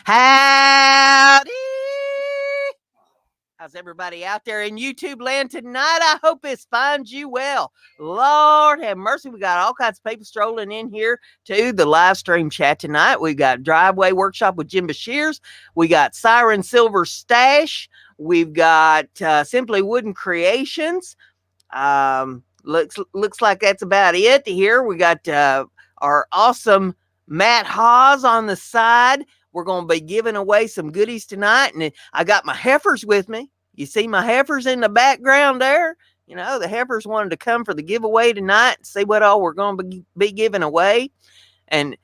Howdy! How's everybody out there in YouTube land tonight? I hope this finds you well. Lord have mercy. We got all kinds of people strolling in here to the live stream chat tonight. We got Driveway Workshop with Jim Bashirs. We got Siren Silver Stash. We've got Simply Wooden Creations. Looks like that's about it here. We got our awesome Matt Haas on the side. We're going to be giving away some goodies tonight. And I got my heifers with me. You see my heifers in the background there? You know, the heifers wanted to come for the giveaway tonight and see what all we're going to be giving away. And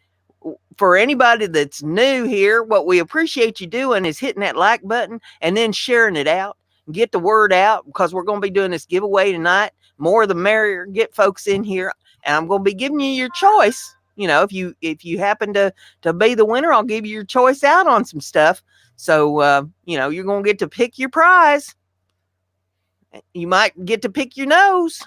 for anybody that's new here, what we appreciate you doing is hitting that like button and then sharing it out. Get the word out, because we're going to be doing this giveaway tonight. More the merrier. Get folks in here. And I'm going to be giving you your choice. You know, if you happen to be the winner, I'll give you your choice out on some stuff. So, you know, you're going to get to pick your prize. You might get to pick your nose.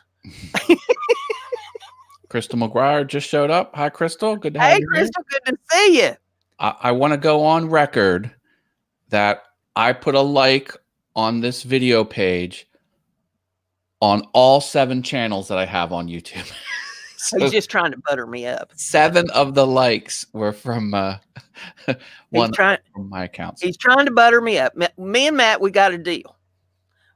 Crystal McGuire just showed up. Hi, Crystal. Good to have you. Hey, Crystal. Good to see you. I want to go on record that I put a like on this video page on all 7 channels that I have on YouTube. So he's just trying to butter me up. 7 of the likes were from one from my accounts. He's trying to butter me up. Me and Matt, we got a deal.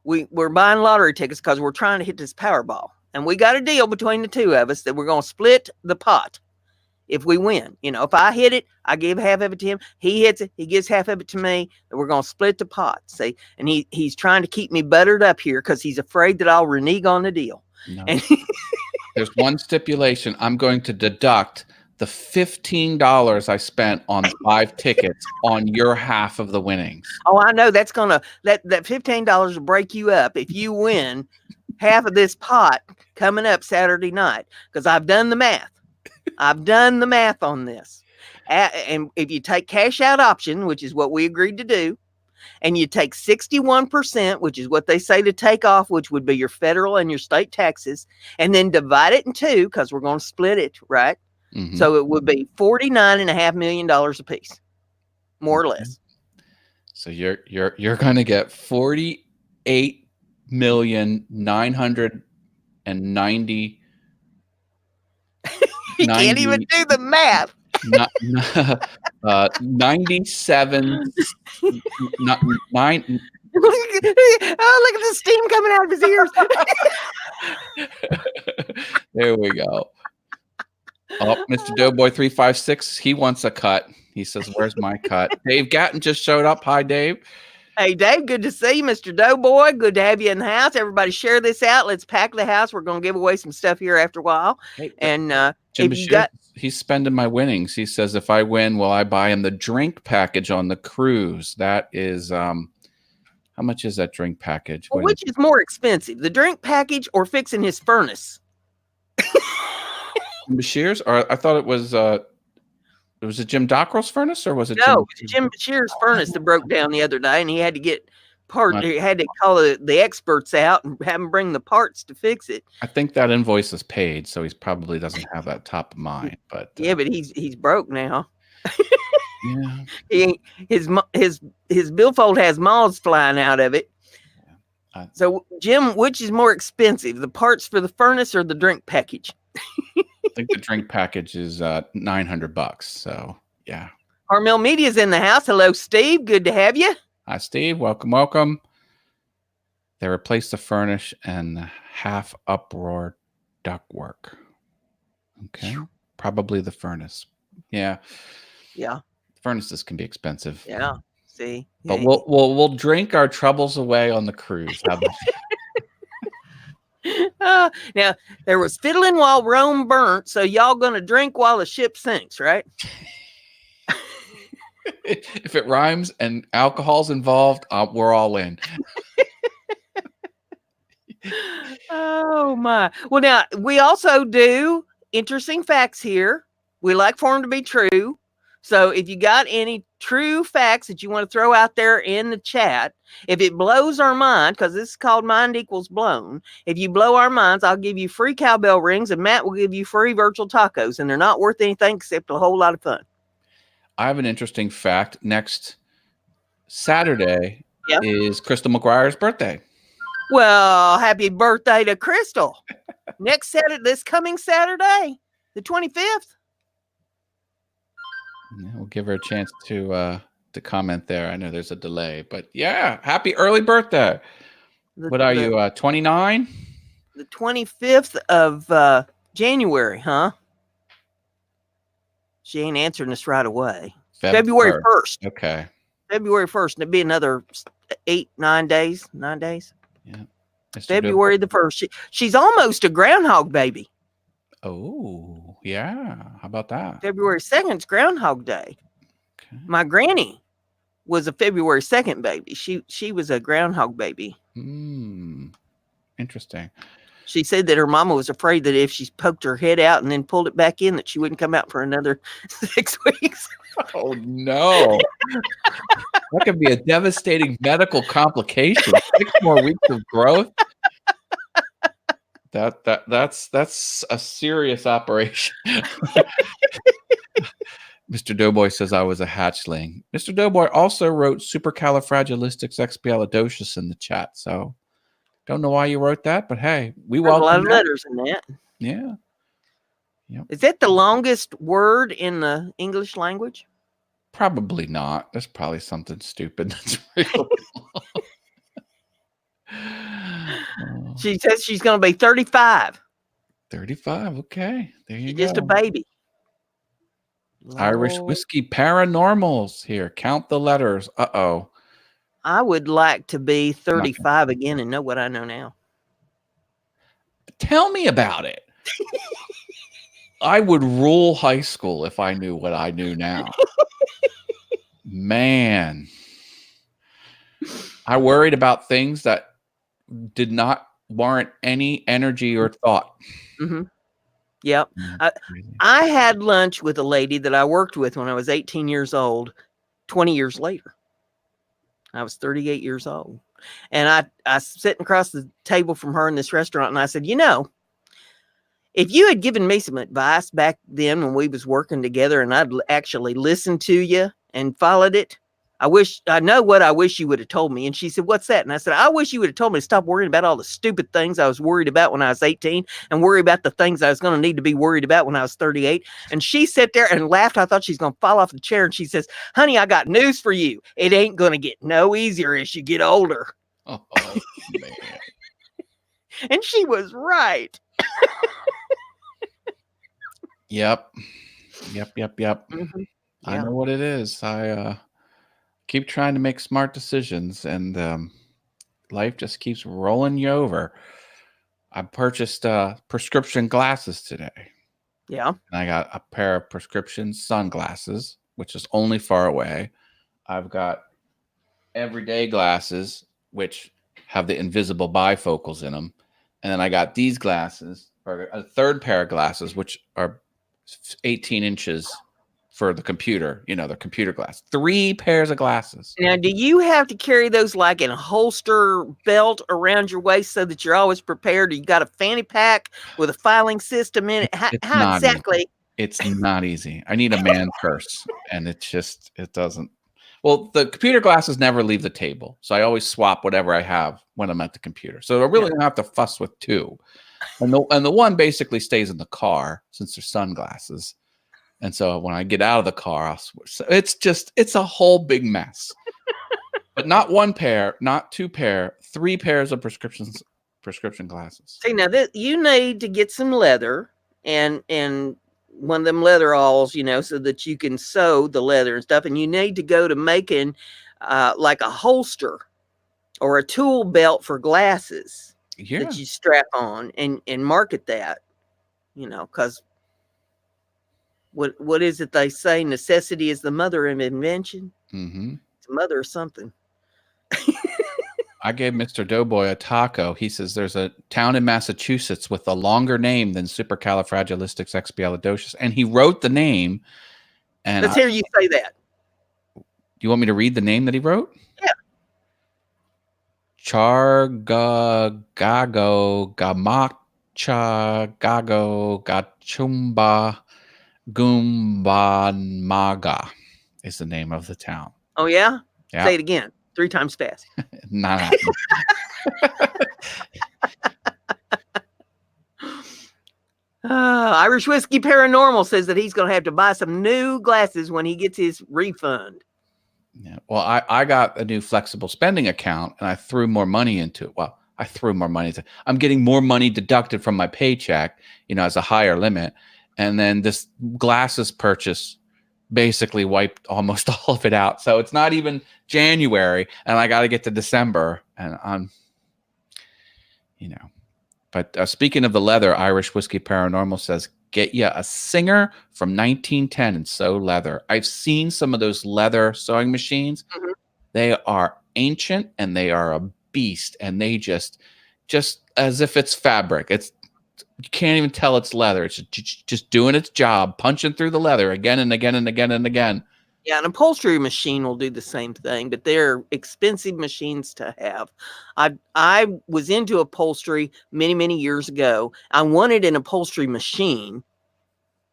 We're buying lottery tickets because we're trying to hit this Powerball. And we got a deal between the two of us that we're going to split the pot if we win. You know, if I hit it, I give half of it to him. He hits it, he gives half of it to me. And we're going to split the pot. See? And he's trying to keep me buttered up here because he's afraid that I'll renege on the deal. No. And there's one stipulation. I'm going to deduct the $15 I spent on 5 tickets on your half of the winnings. Oh, I know that $15 will break you up if you win half of this pot coming up Saturday night, because I've done the math. I've done the math on this. And if you take cash out option, which is what we agreed to do, and you take 61%, which is what they say to take off, which would be your federal and your state taxes, and then divide it in 2, because we're going to split it, right? Mm-hmm. So it would be $49.5 million a piece, more or less. So you're going to get $48,990,000. You can't even do the math. 97 9 look at the steam coming out of his ears. There we go. Oh, Mr. Doughboy 356, he wants a cut. He says, where's my cut? Dave Gatton just showed up. Hi, Dave. Hey, Dave, good to see you, Mr. Doughboy. Good to have you in the house. Everybody share this out. Let's pack the house. We're going to give away some stuff here after a while. Hey, and Jim Bashir, he's spending my winnings. He says, if I win, will I buy him the drink package on the cruise? That is, how much is that drink package? Well, which is more expensive, the drink package or fixing his furnace? Bashir's? Or I thought it was a Jim Dockrell's furnace, or was it? No, Jim Bashir's furnace that broke down the other day, and he had to get he had to call the experts out and have them bring the parts to fix it. I think that invoice is paid, so he probably doesn't have that top of mind. But yeah, but he's broke now. Yeah, his billfold has moths flying out of it. Yeah. So, Jim, which is more expensive, the parts for the furnace or the drink package? I think the drink package is $900. So, yeah. Harmel Media's in the house. Hello, Steve. Good to have you. Hi, Steve. Welcome, welcome. They replaced the furnace and the half uproar ductwork. Okay, probably the furnace. Yeah. Furnaces can be expensive. Yeah. See, but we'll drink our troubles away on the cruise. How about now, there was fiddling while Rome burnt, so y'all gonna drink while the ship sinks, right? If it rhymes and alcohol's involved, we're all in. Oh, my. Well, now, we also do interesting facts here. We like for them to be true. So if you got any true facts that you want to throw out there in the chat, if it blows our mind, because this is called Mind Equals Blown, if you blow our minds, I'll give you free cowbell rings, and Matt will give you free virtual tacos, and they're not worth anything except a whole lot of fun. I have an interesting fact. Next Saturday Yeah. is Crystal McGuire's birthday. Well, happy birthday to Crystal. Next Saturday, this coming Saturday, the 25th. Yeah, we'll give her a chance to comment there. I know there's a delay, but yeah, happy early birthday. What are you, 29? The 25th of January, huh? She ain't answering us right away. February 1st. Okay. February 1st. It'd be another 9 days. 9 days. Yeah. February the 1st. She's almost a groundhog baby. Oh, yeah. How about that? February 2nd is Groundhog Day. Okay. My granny was a February 2nd baby. She was a groundhog baby. Interesting. She said that her mama was afraid that if she poked her head out and then pulled it back in, that she wouldn't come out for another 6 weeks. Oh, no. That could be a devastating medical complication. 6 more weeks of growth. That's a serious operation. Mr. Doughboy says I was a hatchling. Mr. Doughboy also wrote supercalifragilisticexpialidocious in the chat. So don't know why you wrote that, but hey, we welcome a lot of letters in that. Yeah. Yep. Is that the longest word in the English language? Probably not. There's probably something stupid that's real. She says she's going to be 35. 35. Okay. There you go. Just a baby. Irish whiskey paranormals here. Count the letters. Uh-oh. I would like to be 35 again and know what I know now. Tell me about it. I would rule high school if I knew what I knew now. Man. I worried about things that did not warrant any energy or thought. Mm-hmm. Yep. I had lunch with a lady that I worked with when I was 18 years old, 20 years later. I was 38 years old. And I sitting across the table from her in this restaurant, and I said, you know, if you had given me some advice back then when we was working together and I'd actually listened to you and followed it, I know what I wish you would have told me. And she said, what's that? And I said, I wish you would have told me to stop worrying about all the stupid things I was worried about when I was 18 and worry about the things I was going to need to be worried about when I was 38. And she sat there and laughed. I thought she's going to fall off the chair. And she says, honey, I got news for you. It ain't going to get no easier as you get older. Oh, man. And she was right. Yep. Mm-hmm. I know what it is. I keep trying to make smart decisions, and life just keeps rolling you over. I purchased prescription glasses today. Yeah. And I got a pair of prescription sunglasses, which is only far away. I've got everyday glasses, which have the invisible bifocals in them. And then I got these glasses, or a third pair of glasses, which are 18 inches for the computer, the computer glass. 3 pairs of glasses. Now, do you have to carry those like in a holster belt around your waist so that you're always prepared? Or you got a fanny pack with a filing system in it? How exactly? Easy. It's not easy. I need a man purse, and it doesn't. Well, the computer glasses never leave the table, so I always swap whatever I have when I'm at the computer. So I really don't have to fuss with 2. And the one basically stays in the car since they're sunglasses. And so when I get out of the car, I'll switch. So it's a whole big mess. But not 1 pair, not 2 pair, 3 pairs of prescription glasses. See, now you need to get some leather and one of them leather alls, so that you can sew the leather and stuff. And you need to go to making like a holster or a tool belt for glasses that you strap on and market that, because what is it they say? Necessity is the mother of invention. Mm-hmm. It's a mother of something. I gave Mr. Doughboy a taco. He says there's a town in Massachusetts with a longer name than supercalifragilisticexpialidocious, and he wrote the name. And let's hear you say that. You want me to read the name that he wrote? Yeah. Chargagago Gamacha Gago Gachumba Gumbanmaga. is the name of the town. Oh, yeah? Yeah. Say it again. 3 times fast. Not happening. Irish Whiskey Paranormal says that he's going to have to buy some new glasses when he gets his refund. Yeah. Well, I got a new flexible spending account and I threw more money into it. Well, I threw more money into it. I'm getting more money deducted from my paycheck, as a higher limit. And then this glasses purchase basically wiped almost all of it out. So it's not even January and I got to get to December and I'm, But speaking of the leather, Irish Whiskey Paranormal says, get you a Singer from 1910 and sew leather. I've seen some of those leather sewing machines. Mhm. They are ancient and they are a beast. And they just as if it's fabric. You can't even tell it's leather. It's just doing its job, punching through the leather again and again and again and again. Yeah, an upholstery machine will do the same thing, but they're expensive machines to have. I was into upholstery many, many years ago. I wanted an upholstery machine,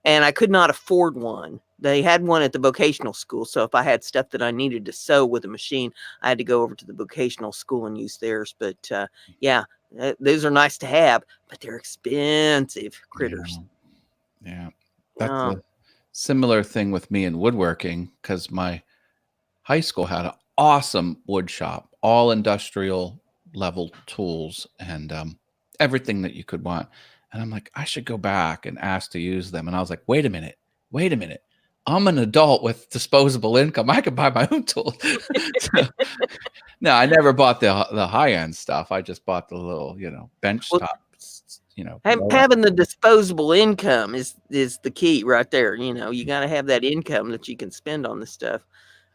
and I could not afford one. They had one at the vocational school, so if I had stuff that I needed to sew with a machine, I had to go over to the vocational school and use theirs. But yeah, those are nice to have, but they're expensive critters. Yeah. That's a similar thing with me in woodworking because my high school had an awesome wood shop, all industrial level tools and everything that you could want. And I'm like, I should go back and ask to use them. And I was like, wait a minute. I'm an adult with disposable income. I could buy my own tools. No, I never bought the high end stuff. I just bought the little, bench tops. Having the disposable income is the key right there. You got to have that income that you can spend on this stuff.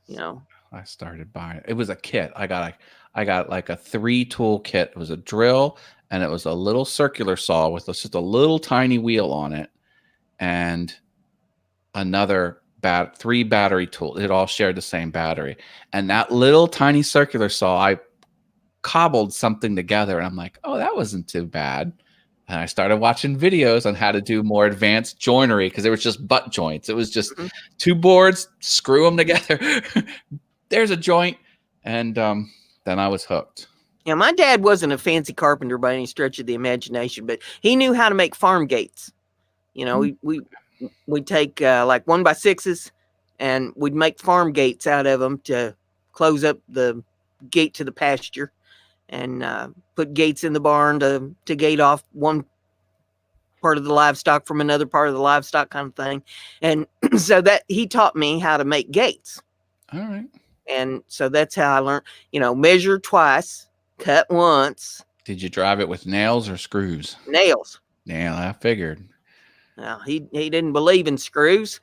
I started buying it. It was a kit. I got like a 3-tool kit. It was a drill and it was a little circular saw with just a little tiny wheel on it and another 3 battery tools. It all shared the same battery. And that little tiny circular saw, I cobbled something together and I'm like, oh, that wasn't too bad. And I started watching videos on how to do more advanced joinery because it was just butt joints. It was just 2 boards, screw them together. There's a joint. And then I was hooked. Yeah, my dad wasn't a fancy carpenter by any stretch of the imagination, but he knew how to make farm gates. We'd take like 1x6s and we'd make farm gates out of them to close up the gate to the pasture. And put gates in the barn to gate off one part of the livestock from another part of the livestock kind of thing. And so that he taught me how to make gates. All right. And so that's how I learned, measure twice, cut once. Did you drive it with nails or screws? Nails. Yeah, I figured. Now, he didn't believe in screws.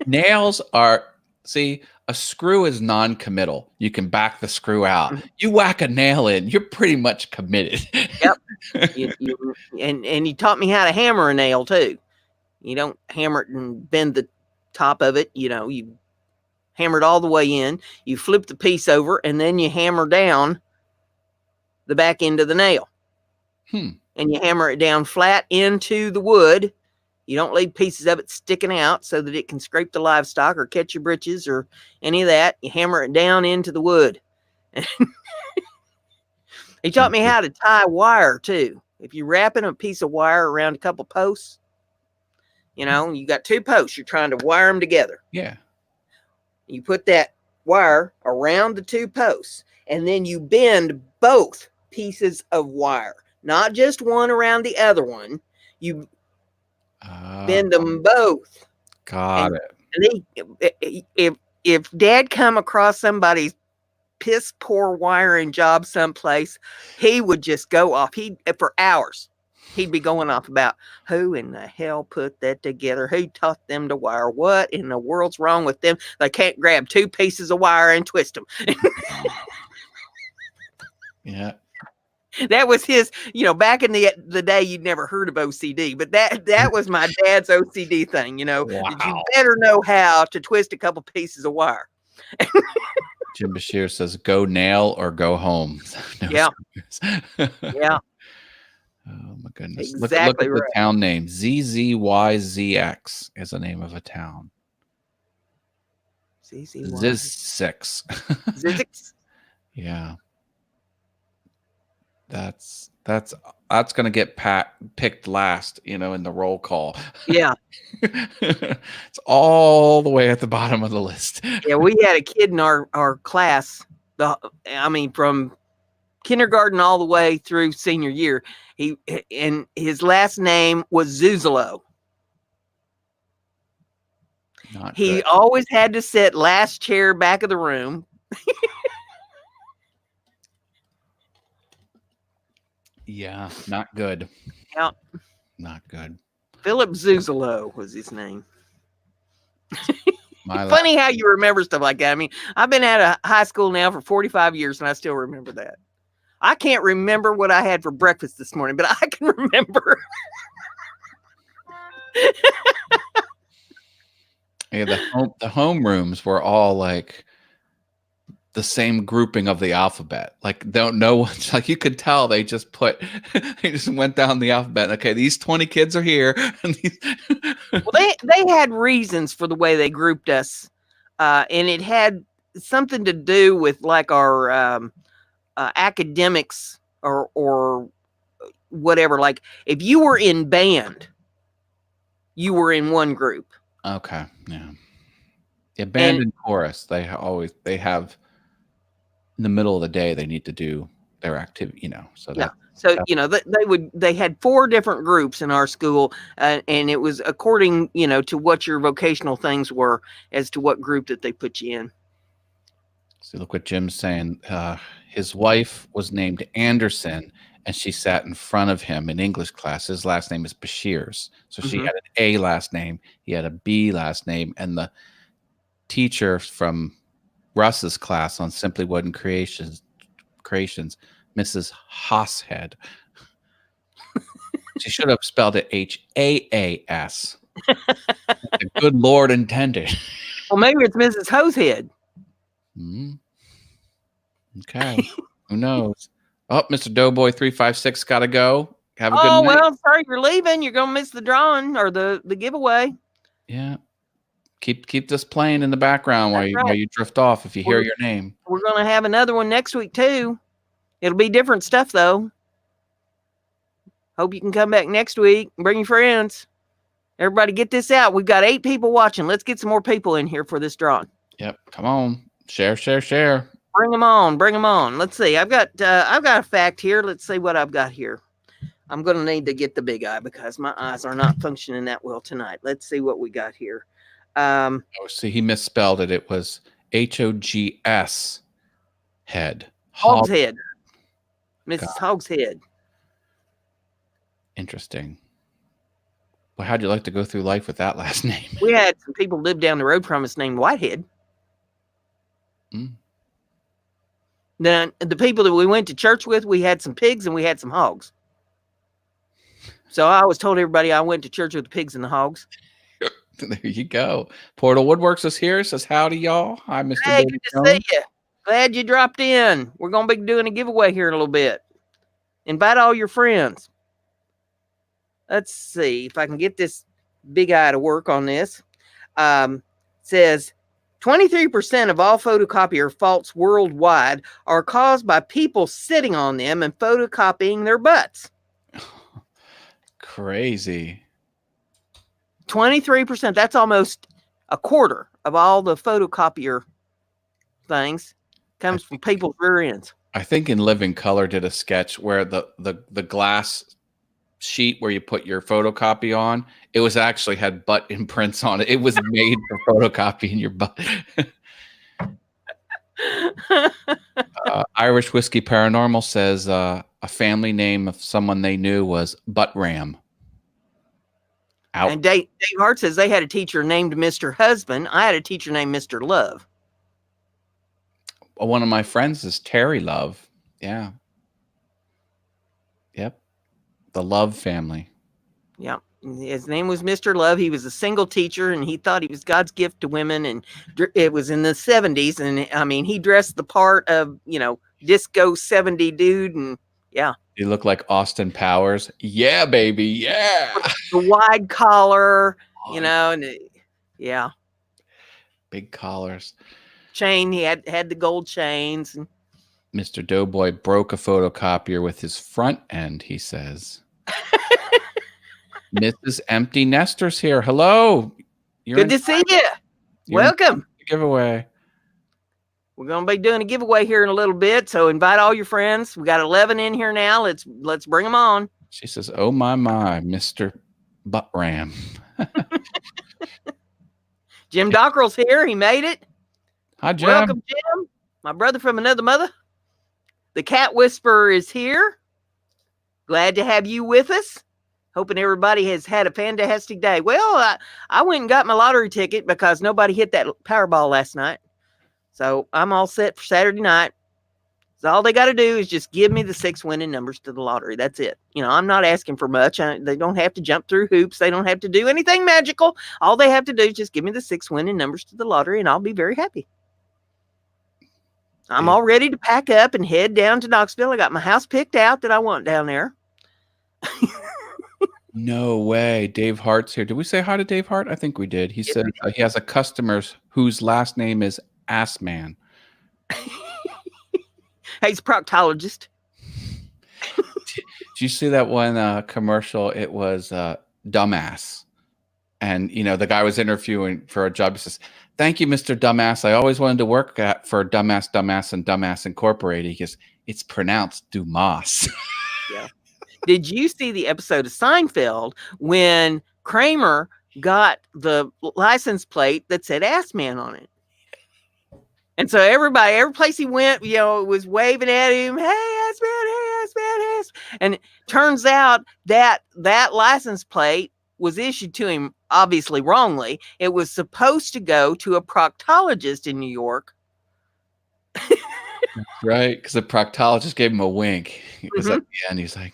Nails are... See, a screw is non-committal. You can back the screw out. You whack a nail in, you're pretty much committed. Yep. And he taught me how to hammer a nail too. You don't hammer it and bend the top of it. You hammer it all the way in. You flip the piece over, and then you hammer down the back end of the nail. And you hammer it down flat into the wood. You don't leave pieces of it sticking out so that it can scrape the livestock or catch your britches or any of that. You hammer it down into the wood. He taught me how to tie wire too. If you're wrapping a piece of wire around a couple posts, you got 2 posts. You're trying to wire them together. Yeah. You put that wire around the 2 posts, and then you bend both pieces of wire, not just one around the other one. You bend them both. Got it. And if Dad come across somebody's piss poor wiring job someplace, he would just go off. For hours. He'd be going off about who in the hell put that together? Who taught them to wire? What in the world's wrong with them? They can't grab 2 pieces of wire and twist them. Yeah. That was his, back in the day, you'd never heard of OCD, but that was my dad's OCD thing, Wow. You better know how to twist a couple pieces of wire. Jim Bashir says, go nail or go home. Yeah. Yeah. Oh, my goodness. Exactly look at the town name. ZZYZX is the name of a town. Ziz-6. Zizix. Yeah. That's gonna get picked last, in the roll call. Yeah. It's all the way at the bottom of the list. Yeah, we had a kid in our class. From kindergarten all the way through senior year. And his last name was Zuzalo. Not He good. always had to sit last chair back of the room. Yeah, not good. Yeah. Not good. Philip Zuzalo was his name. My Funny how you remember stuff like that. I mean, I've been at a high school now for 45 years and I still remember that. I can't remember what I had for breakfast this morning, but I can remember. Yeah, the homerooms were all like the same grouping of the alphabet. Like no one's like, you could tell they just went down the alphabet. Okay, these 20 kids are here. Well, they had reasons for the way they grouped us, and it had something to do with like our academics or whatever. Like if you were in band, you were in one group. Okay, yeah. Band and chorus. They have in the middle of the day they need to do their activity. So yeah. So they had 4 different groups in our school, and it was according to what your vocational things were as to what group that they put you in. See, look what Jim's saying. His wife was named Anderson, and she sat in front of him in English class. His last name is Bashirs. So she had an A last name. He had a B last name. And the teacher from Russ's class on Simply Wooden Creations, Mrs. Haashead. She should have spelled it Haas. The good Lord intended. Well, maybe it's Mrs. Hosehead. Okay. Who knows? Oh, Mr. Doughboy 356 got to go. Have a good night. Oh, well, sorry you're leaving. You're going to miss the drawing or the giveaway. Yeah. Keep this playing in the background while you drift off if you hear your name. We're going to have another one next week, too. It'll be different stuff, though. Hope you can come back next week and bring your friends. Everybody get this out. We've got 8 people watching. Let's get some more people in here for this drawing. Yep. Come on. Share. Bring them on. Let's see. I've got a fact here. Let's see what I've got here. I'm going to need to get the big eye because my eyes are not functioning that well tonight. Let's see what we got here. See, he misspelled it. It was Hogs head. Hogshead. Mrs. Hogshead. Interesting. Well, how'd you like to go through life with that last name? We had some people live down the road from us named Whitehead. Then the people that we went to church with, we had some pigs and we had some hogs. So I always told everybody I went to church with the pigs and the hogs. There you go. Portal Woodworks is here. Says howdy, y'all. Hi, Mr. Hey, good to see you. Glad you dropped in. We're going to be doing a giveaway here in a little bit. Invite all your friends. Let's see if I can get this big eye to work on this. Says 23% of all photocopier faults worldwide are caused by people sitting on them and photocopying their butts. Crazy. 23%. That's almost a quarter of all the photocopier things comes from people's rear ends. I think In Living Color did a sketch where the glass sheet where you put your photocopy on, it was actually had butt imprints on it. It was made for photocopying your butt. Irish Whiskey Paranormal says a family name of someone they knew was Butt Ram. Out. And Dave Hart says they had a teacher named Mr. Husband. I had a teacher named Mr. Love. One of my friends is Terry Love. Yeah. Yep. The Love family. Yeah. His name was Mr. Love. He was a single teacher and he thought he was God's gift to women. And it was in the 70s. And I mean, he dressed the part of, disco 70 dude. And yeah. He looked like Austin Powers. Yeah, baby. Yeah. The wide collar, and yeah. big collars. Chain. He had the gold chains. And Mr. Doughboy broke a photocopier with his front end, he says. Mrs. Empty Nesters here. Hello. good to see you. Welcome. Giveaway. We're going to be doing a giveaway here in a little bit, so invite all your friends. We got 11 in here now. Let's bring them on. She says, "Oh my, Mr. Butt Ram." Jim Dockrell's here. He made it. Hi, Jim. Welcome, Jim. My brother from another mother. The Cat Whisperer is here. Glad to have you with us. Hoping everybody has had a fantastic day. Well, I went and got my lottery ticket because nobody hit that Powerball last night. So I'm all set for Saturday night. So all they got to do is just give me the 6 winning numbers to the lottery. That's it. You know, I'm not asking for much. They don't have to jump through hoops. They don't have to do anything magical. All they have to do is just give me the 6 winning numbers to the lottery, and I'll be very happy. I'm all ready to pack up and head down to Knoxville. I got my house picked out that I want down there. No way. Dave Hart's here. Did we say hi to Dave Hart? I think we did. He said he has a customer whose last name is Assman. He's a proctologist. Did you see that one commercial? It was Dumbass. And, you know, the guy was interviewing for a job. He says, "Thank you, Mr. Dumbass. I always wanted to work for Dumbass, and Dumbass Incorporated." He goes, "It's pronounced Dumas." Yeah. Did you see the episode of Seinfeld when Kramer got the license plate that said Ass Man on it? And so every place he went, you know, was waving at him, "Hey, Ass Man, hey, Ass Man, hey, Ass." And it turns out that license plate was issued to him, obviously wrongly. It was supposed to go to a proctologist in New York. Right, because the proctologist gave him a wink. Because at the end, he's like,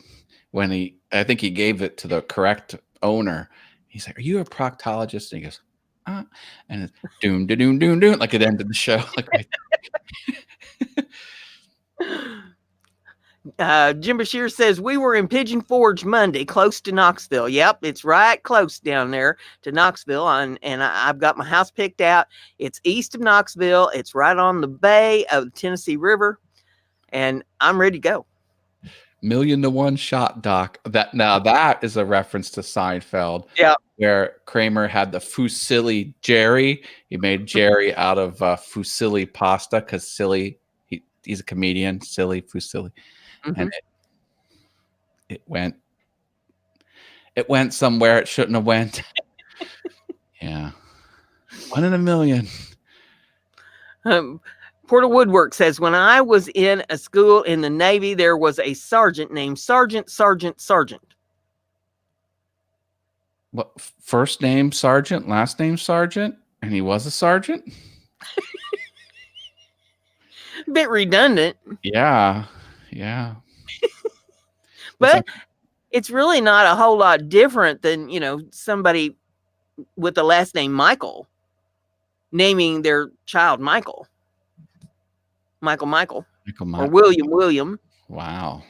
I think he gave it to the correct owner. He's like, "Are you a proctologist?" And he goes, and it's doom, doom, doom, doom, like it ended the show. Like, Jim Bashir says, "We were in Pigeon Forge Monday, close to Knoxville." Yep, it's right close down there to Knoxville. And I've got my house picked out. It's east of Knoxville. It's right on the bay of the Tennessee River. And I'm ready to go. 1,000,000-to-1 shot, Doc. That is a reference to Seinfeld. Yeah. Where Kramer had the fusilli Jerry. He made Jerry out of fusilli pasta because silly. He's a comedian. Silly fusilli. And it went somewhere it shouldn't have went. Yeah. 1 in a million. Porter Woodwork says, "When I was in a school in the Navy, there was a sergeant named Sergeant. What, first name Sergeant, last name Sergeant, and he was a sergeant? A bit redundant. Yeah. But it's really not a whole lot different than, you know, somebody with the last name Michael naming their child Michael. Michael. Or William. Wow.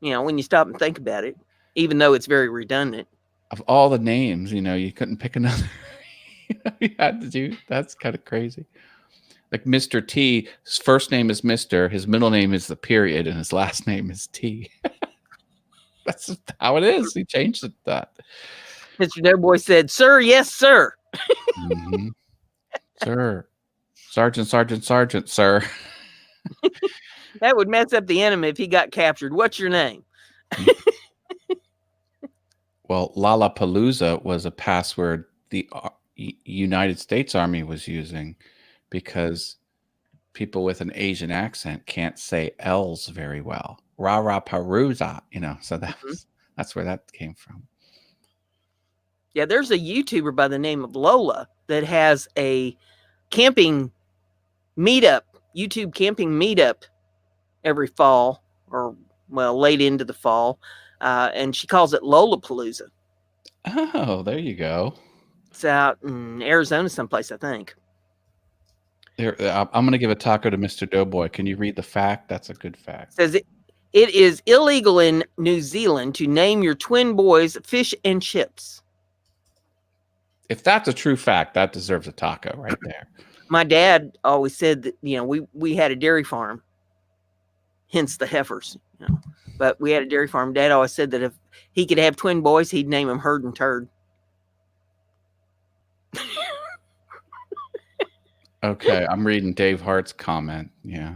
You know, when you stop and think about it, even though it's very redundant. Of all the names, you know, you couldn't pick another. You had to do. That's kind of crazy. Like Mr. T, his first name is Mr., his middle name is the period, and his last name is T. That's how it is. He changed it that. Mr. Doughboy said, "Sir, yes, sir." Sir. Sergeant, sir. That would mess up the enemy if he got captured. What's your name? Well, Lollapalooza was a password the United States Army was using because people with an Asian accent can't say L's very well. Raraparuza, you know, so that's where that came from. Yeah, there's a YouTuber by the name of Lola that has a camping meetup, YouTube camping meetup every fall, or well, late into the fall. And she calls it Lollapalooza. Oh, there you go. It's out in Arizona someplace, I think. Here, I'm going to give a taco to Mr. Doughboy. Can you read the fact? That's a good fact. It says it is illegal in New Zealand to name your twin boys fish and chips. If that's a true fact, that deserves a taco right there. My dad always said that, we had a dairy farm, hence the heifers, But we had a dairy farm. Dad always said that if he could have twin boys, he'd name them Herd and Turd. Okay, I'm reading Dave Hart's comment. Yeah.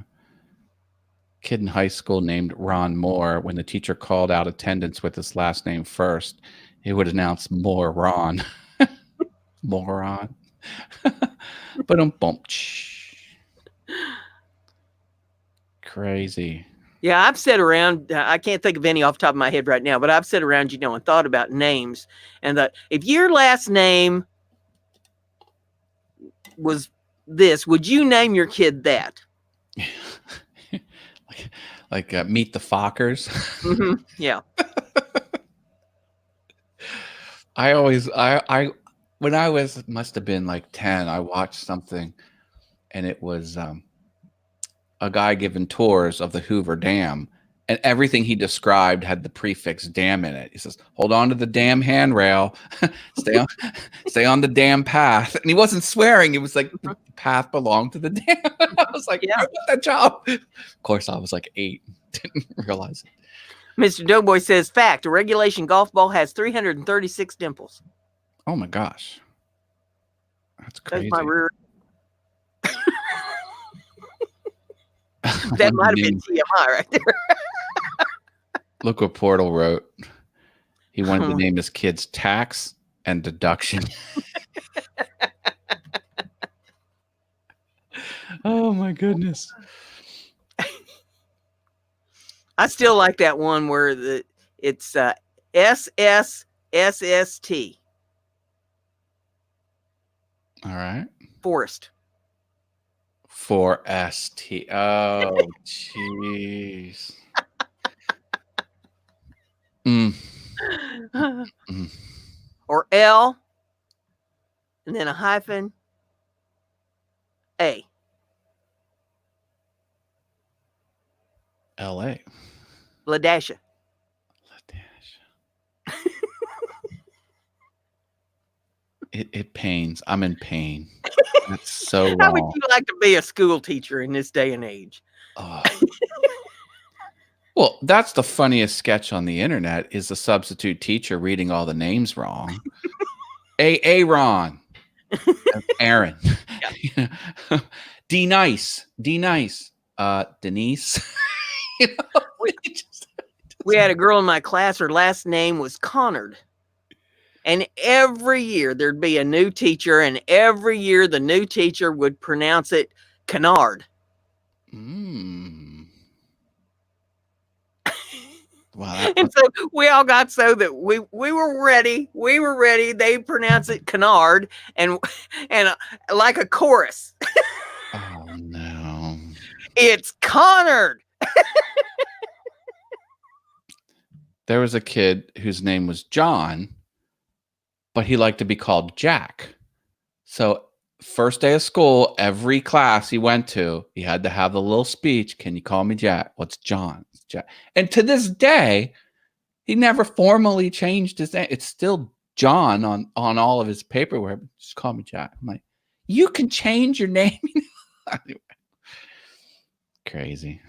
Kid in high school named Ron Moore. When the teacher called out attendance with his last name first, he would announce more Ron. Moron. But crazy. Yeah, I've sat around. I can't think of any off the top of my head right now, but I've sat around, and thought about names. And that if your last name was this, would you name your kid that? like Meet the Fockers. Mm-hmm. Yeah. I when I must have been like 10, I watched something, and it was a guy giving tours of the Hoover Dam, and everything he described had the prefix dam in it. He says, hold on to the dam handrail, stay on the dam path. And he wasn't swearing. It was like the path belonged to the dam. I was like, yeah, I got that job. Of course, I was like 8. Didn't realize it. Mr. Doughboy says, fact, a regulation golf ball has 336 dimples. Oh my gosh. That's crazy. That's my rear. That might have been TMI right there. Look what Portal wrote. He wanted to name his kids Tax and Deduction. Oh my goodness. I still like that one where it's SSSST. All right. Forest. 4ST. Oh, jeez. Or L, and then a hyphen, A. LA. Ladasha. It pains. I'm in pain. That's so wrong. How would you like to be a school teacher in this day and age? Well, that's the funniest sketch on the internet is the substitute teacher reading all the names wrong. Aaron. Aaron. Yeah. D nice. Denise. We had a girl in my class, her last name was Connard. And every year there'd be a new teacher, and every year the new teacher would pronounce it Canard. Wow, and so we all got so that we were ready. We were ready. They pronounce it Canard, and like a chorus. Oh no! It's Connard. There was a kid whose name was John, but he liked to be called Jack. So first day of school, every class he went to, he had to have the little speech. Can you call me Jack? What's John? It's Jack. And to this day, he never formally changed his name. It's still John on all of his paperwork. Just call me Jack. I'm like, you can change your name. Anyway. Crazy.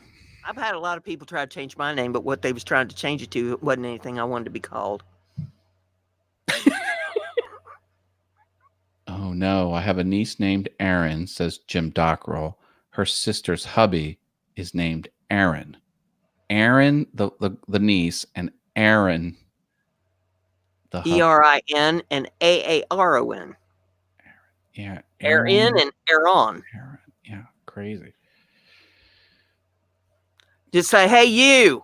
I've had a lot of people try to change my name, but what they was trying to change it to wasn't anything I wanted to be called. Oh no, I have a niece named Erin, says Jim Dockrell. Her sister's hubby is named Aaron. Aaron, the niece, and Aaron, the hubby. ERIN and AARON. Yeah. Aaron and Aaron. Yeah, crazy. Just say, hey, you.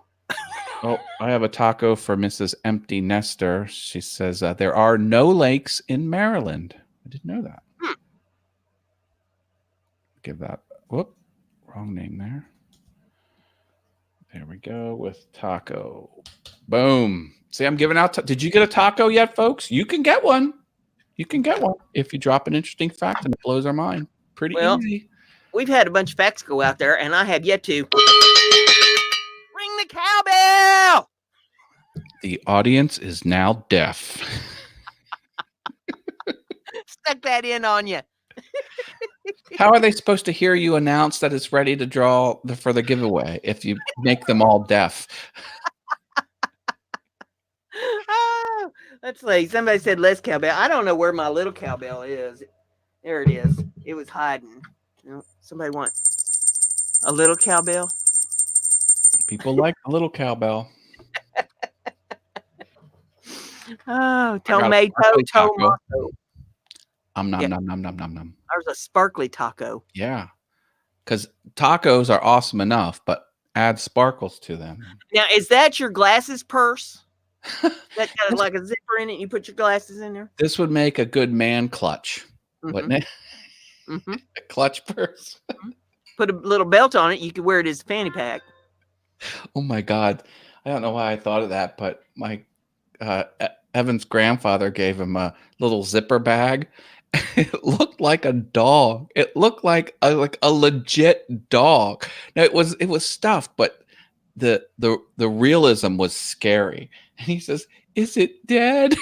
Oh, I have a taco for Mrs. Empty Nester. She says there are no lakes in Maryland. I didn't know that. Give that. Whoop. Wrong name there. There we go with taco. Boom. See, I'm giving out. Did you get a taco yet, folks? You can get one. You can get one if you drop an interesting fact and it blows our mind. Pretty easy. We've had a bunch of facts go out there, and I have yet to ring the cowbell. The audience is now deaf. stuck that in on you. How are they supposed to hear you announce that it's ready to draw for the giveaway if you make them all deaf? Oh, let's see. Somebody said less cowbell. I don't know where my little cowbell is. There it is. It was hiding. Somebody want a little cowbell? People like a little cowbell. Oh, got a tomato, sparkly taco. tomato. Nom Yeah. nom nom nom nom nom. There's a sparkly taco. Yeah, because tacos are awesome enough, but add sparkles to them. Now, is that your glasses purse? That got like a zipper in it. You put your glasses in there. This would make a good man clutch, wouldn't it? Mm-hmm. A clutch purse. Put a little belt on it. You could wear it as a fanny pack. Oh my God. I don't know why I thought of that, but my Evan's grandfather gave him a little zipper bag. It looked like a dog. It looked like a legit dog. Now it was stuffed, but the realism was scary. And he says, "Is it dead?"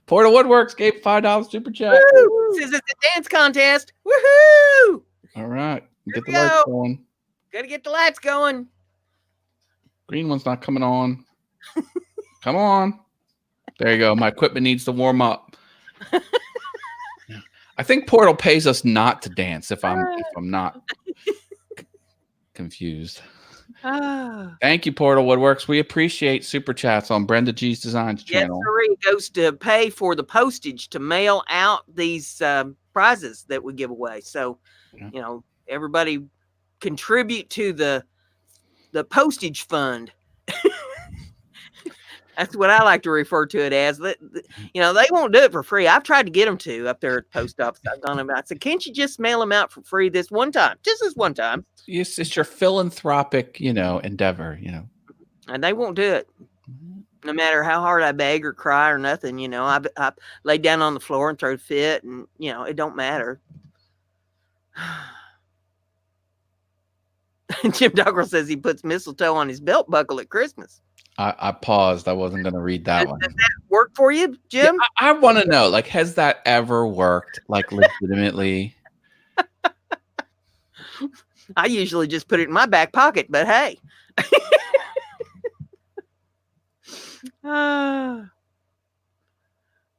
Portal Woodworks gave $5 super chat. Woo! This is a dance contest. Woohoo! All right, get the we lights go. going. Gotta get the lights going. Green one's not coming on. Come on. There you go. My equipment needs to warm up. I think Portal pays us not to dance if I'm not confused. Thank you, Portal Woodworks. We appreciate super chats on BrendaG's Designs channel. Yes, it goes to pay for the postage to mail out these prizes that we give away. So, you know, everybody contribute to the postage fund. That's what I like to refer to it as. You know, they won't do it for free. I've tried to get them to up there at the post office. I've gone about. I said, can't you just mail them out for free this one time? Just this one time. It's your philanthropic, endeavor, And they won't do it. No matter how hard I beg or cry or nothing, I lay down on the floor and throw a fit, and it don't matter. Jim Doggerel says he puts mistletoe on his belt buckle at Christmas. I paused. I wasn't going to read that one. Does that work for you, Jim? Yeah, I want to know, has that ever worked, legitimately? I usually just put it in my back pocket, but hey.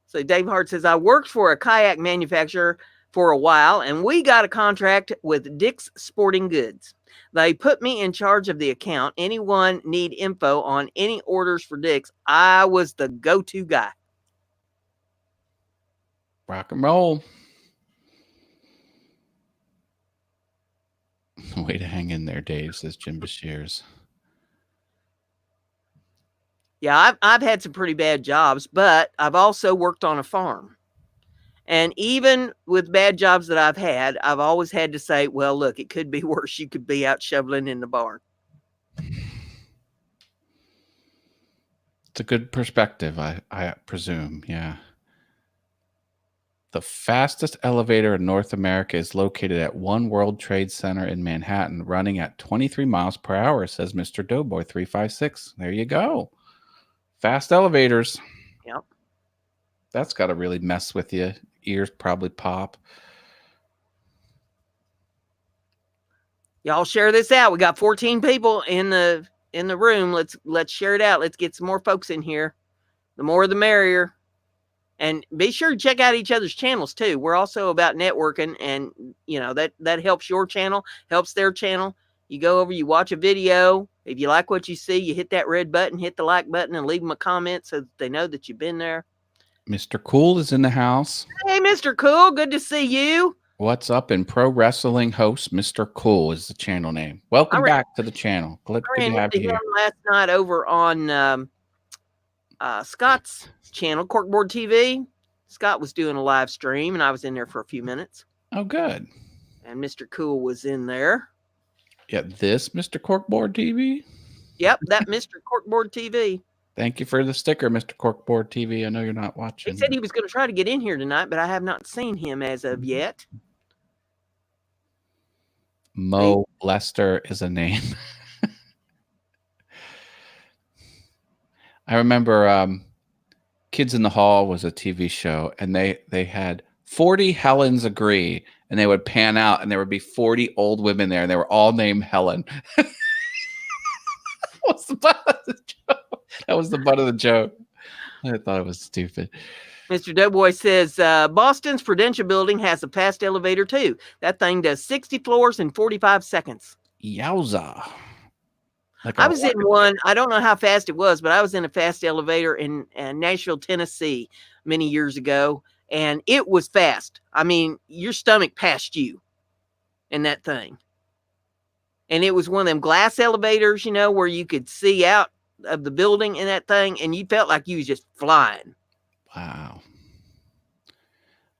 So Dave Hart says, I worked for a kayak manufacturer for a while, and we got a contract with Dick's Sporting Goods. They put me in charge of the account. Anyone need info on any orders for Dick's? I was the go-to guy. Rock and roll. Way to hang in there, Dave, says Jim Bashirs. Yeah, I've had some pretty bad jobs, but I've also worked on a farm. And even with bad jobs that I've had, I've always had to say, well, look, it could be worse. You could be out shoveling in the barn. It's a good perspective, I presume. Yeah. The fastest elevator in North America is located at One World Trade Center in Manhattan, running at 23 miles per hour, says Mr. Doughboy 356. There you go. Fast elevators. Yep. That's got to really mess with you. Ears probably pop. Y'all share this out. We got 14 people in the room. Let's share it out. Let's get some more folks in here. The more the merrier. And be sure to check out each other's channels too. We're also about networking, and that helps your channel, helps their channel. You go over, you watch a video. If you like what you see, you hit that red button, hit the like button, and leave them a comment so that they know that you've been there. Mr. Cool is in the house. Hey, Mr. Cool. Good to see you. What's up in pro wrestling host? Mr. Cool is the channel name. Welcome back to the channel. Good to have you here. Last night over on Scott's channel, Corkboard TV. Scott was doing a live stream, and I was in there for a few minutes. Oh, good. And Mr. Cool was in there. Yeah, this Mr. Corkboard TV? Yep, that Mr. Corkboard TV. Thank you for the sticker, Mr. Corkboard TV. I know you're not watching. He said he was going to try to get in here tonight, but I have not seen him as of yet. Mo Lester is a name. I remember Kids in the Hall was a TV show, and they had 40 Helens agree, and they would pan out, and there would be 40 old women there, and they were all named Helen. That was the butt of the joke. That was the butt of the joke. I thought it was stupid. Mr. Doughboy says Boston's Prudential Building has a fast elevator too. That thing does 60 floors in 45 seconds. Yowza. Like I was in one. I don't know how fast it was, but I was in a fast elevator in Nashville, Tennessee, many years ago, and it was fast. I mean, your stomach passed you in that thing. And it was one of them glass elevators, you know, where you could see out of the building in that thing, and you felt like you was just flying. Wow.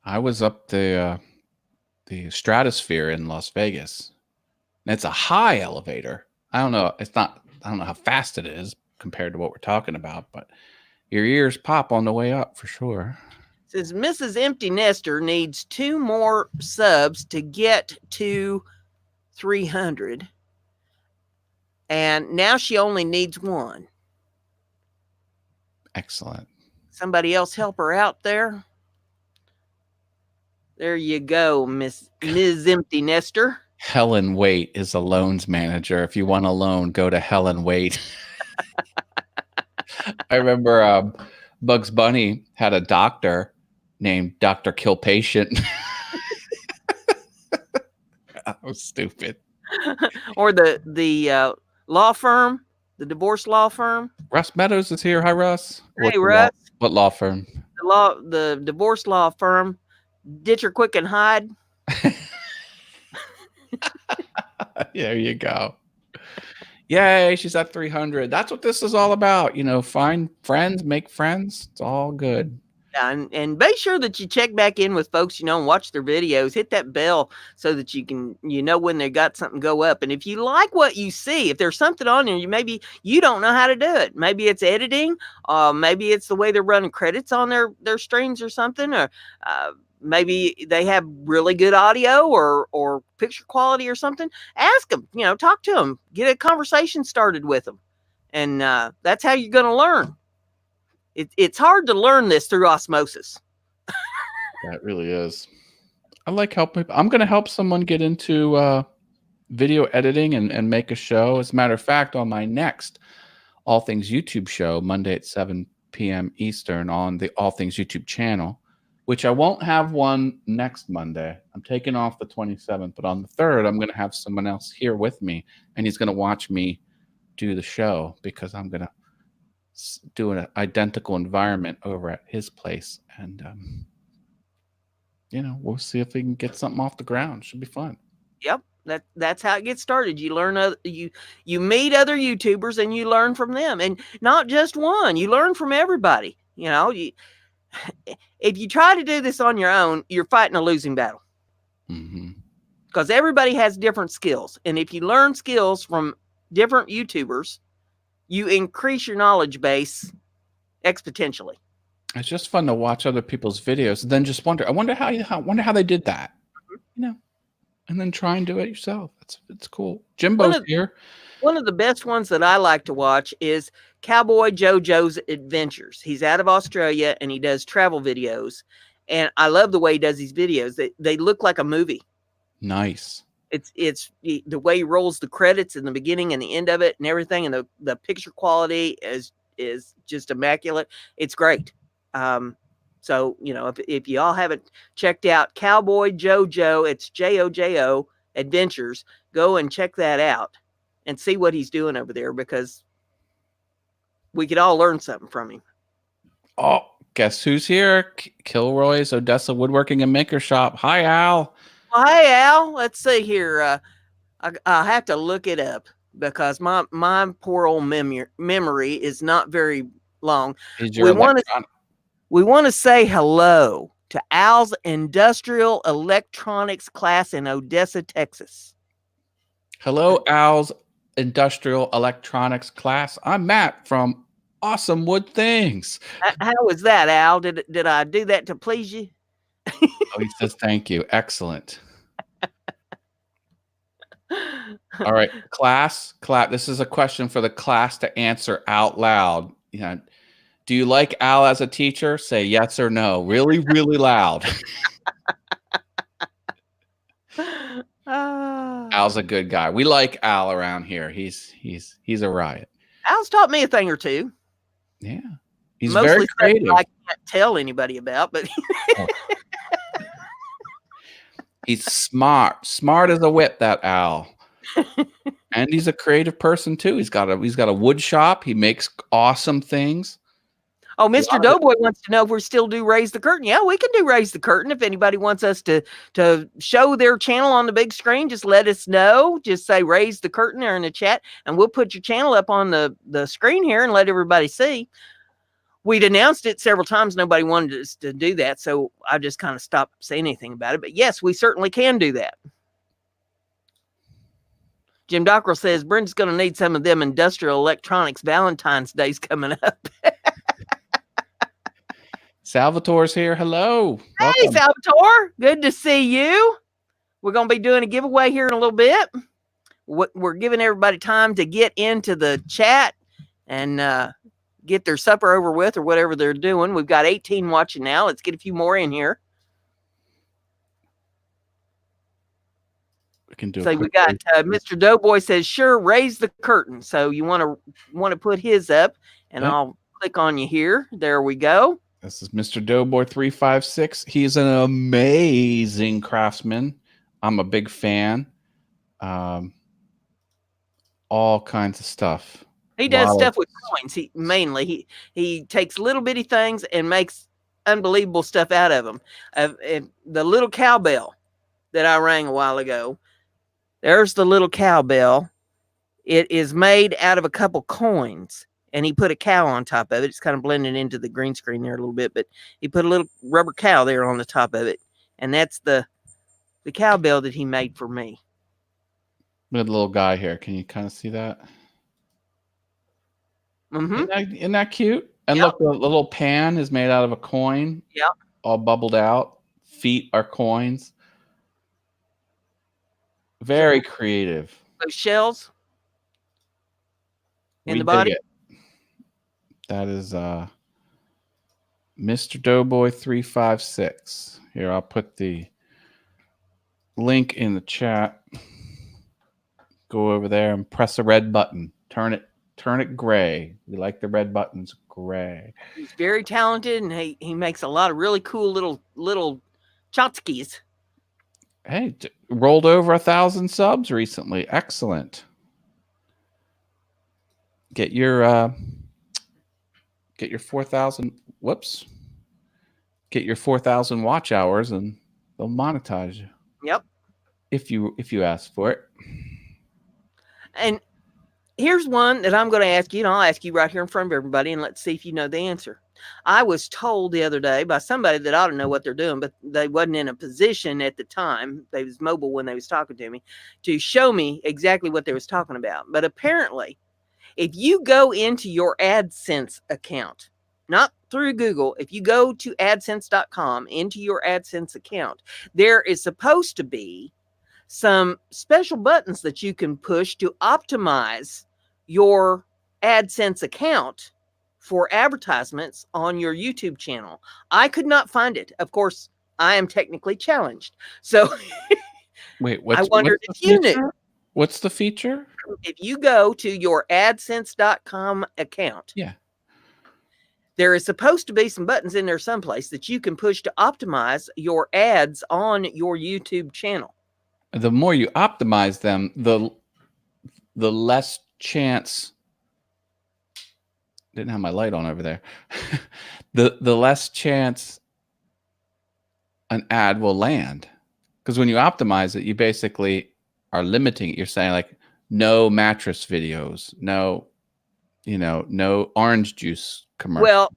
I was up the Stratosphere in Las Vegas. And it's a high elevator. I don't know. I don't know how fast it is compared to what we're talking about, but your ears pop on the way up for sure. Says Mrs. Empty Nester needs 2 more subs to get to 300. And now she only needs 1. Excellent. Somebody else help her out there. There you go, Ms. Empty Nester. Helen Waite is a loans manager. If you want a loan, go to Helen Waite. I remember Bugs Bunny had a doctor named Dr. Kill Patient. That was stupid. Or the law firm, the divorce law firm. Russ Meadows is here. Hi, Russ. Hey, Russ. What law firm? The divorce law firm. Ditch her quick and hide. There you go. Yay, she's at 300. That's what this is all about. You know, find friends, make friends. It's all good. And make sure that you check back in with folks, you know, and watch their videos. Hit that bell so that you can, you know, when they got something go up. And if you like what you see, if there's something on there, maybe you don't know how to do it. Maybe it's editing, maybe it's the way they're running credits on their streams or something, or maybe they have really good audio or picture quality or something. Ask them, you know, talk to them, get a conversation started with them. And that's how you're going to learn. It's hard to learn this through osmosis. That really is. I like helping people. I'm going to help someone get into video editing and make a show. As a matter of fact, on my next All Things YouTube show, Monday at 7 p.m. Eastern on the All Things YouTube channel, which I won't have one next Monday. I'm taking off the 27th, but on the 3rd, I'm going to have someone else here with me, and he's going to watch me do the show because I'm going to do an identical environment over at his place. And, you know, we'll see if we can get something off the ground. Should be fun. Yep. That's how it gets started. You learn, you meet other YouTubers and you learn from them, and not just one. You learn from everybody. You know, if you try to do this on your own, you're fighting a losing battle. Because everybody has different skills, and if you learn skills from different YouTubers, you increase your knowledge base exponentially. It's just fun to watch other people's videos and then just wonder. I wonder how they did that. You know, and then try and do it yourself. It's cool. Jimbo's here. One of the best ones that I like to watch is Cowboy Jojo's Adventures. He's out of Australia and he does travel videos. And I love the way he does these videos. They look like a movie. Nice. It's the way he rolls the credits in the beginning and the end of it and everything. And the picture quality is just immaculate. It's great. So, you know, if you all haven't checked out Cowboy Jojo, it's Jojo Adventures, go and check that out and see what he's doing over there, because we could all learn something from him. Oh, guess who's here? Kilroy's Odessa Woodworking and Maker Shop. Hi, Al. Well, hey, Al. Let's see here. I have to look it up because my poor old memory is not very long. We want to say hello to Al's Industrial Electronics class in Odessa, Texas. Hello, Al's Industrial Electronics class. I'm Matt from Awesome Wood Things. How was that, Al? Did I do that to please you? Oh, he says thank you. Excellent. All right, class. This is a question for the class to answer out loud. You know, Do you like Al as a teacher? Say yes or no. Really, really loud. Al's a good guy. We like Al around here. He's a riot. Al's taught me a thing or two. Yeah. He's Mostly very creative. stuff I can't tell anybody about, but Oh. He's smart. Smart as a whip, that Al. And he's a creative person too. He's got a wood shop. He makes awesome things. Oh, Mr. Doughboy wants to know if we still do Raise the Curtain. Yeah, we can do Raise the Curtain. If anybody wants us to show their channel on the big screen, just let us know. Just say Raise the Curtain there in the chat, and we'll put your channel up on the screen here and let everybody see. We'd announced it several times. Nobody wanted us to do that, so I just kind of stopped saying anything about it. But yes, we certainly can do that. Jim Dockrell says, Brenda's going to need some of them industrial electronics. Valentine's Day's coming up. Salvatore's here. Hello. Hey, welcome. Salvatore. Good to see you. We're going to be doing a giveaway here in a little bit. We're giving everybody time to get into the chat and get their supper over with or whatever they're doing. We've got 18 watching now. Let's get a few more in here. We can do. So we got Mr. Doughboy says, sure, raise the curtain. So you want to put his up, and yep. I'll click on you here. There we go. This is Mr. Doughboy 356. He's an amazing craftsman. I'm a big fan. All kinds of stuff. He does stuff with coins. He takes little bitty things and makes unbelievable stuff out of them. The little cowbell that I rang a while ago. There's the little cowbell. It is made out of a couple coins, and he put a cow on top of it. It's kind of blended into the green screen there a little bit, but he put a little rubber cow there on the top of it, and that's the cowbell that he made for me. We have a little guy here. Can you kind of see that? Mm-hmm. Isn't that cute? And yep. Look, the little pan is made out of a coin. Yep. All bubbled out. Feet are coins. Very creative. Those shells in the body. That is Mr. Doughboy 356. Here, I'll put the link in the chat. Go over there and press the red button. Turn it gray. We like the red buttons gray. He's very talented, and he makes a lot of really cool little tchotchkes. Hey, rolled over 1,000 subs recently. Excellent. Get your 4,000. Whoops. Get your 4,000 watch hours, and they'll monetize you. Yep. If you ask for it. And here's one that I'm going to ask you, and I'll ask you right here in front of everybody, and let's see if you know the answer. I was told the other day by somebody that ought to know what they're doing, but they wasn't in a position at the time. They was mobile when they was talking to me to show me exactly what they was talking about. But apparently, if you go into your AdSense account, not through Google, if you go to AdSense.com into your AdSense account, there is supposed to be some special buttons that you can push to optimize your AdSense account for advertisements on your YouTube channel. I could not find it. Of course, I am technically challenged. So wait, I wondered if you knew. What's the feature? If you go to your AdSense.com account, yeah, there is supposed to be some buttons in there someplace that you can push to optimize your ads on your YouTube channel. The more you optimize them, the less chance. Didn't have my light on over there. the less chance an ad will land, because when you optimize it, you basically are limiting it. You're saying like no mattress videos, no orange juice commercial. Well,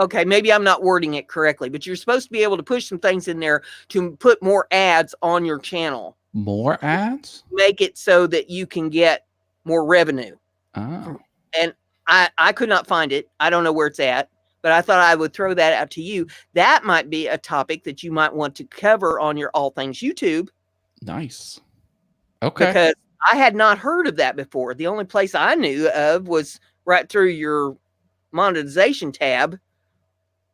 okay, maybe I'm not wording it correctly, but you're supposed to be able to push some things in there to put more ads on your channel. More ads? Make it so that you can get more revenue. Oh. And I could not find it. I don't know where it's at, but I thought I would throw that out to you. That might be a topic that you might want to cover on your All Things YouTube. Nice. Okay. Because I had not heard of that before. The only place I knew of was right through your monetization tab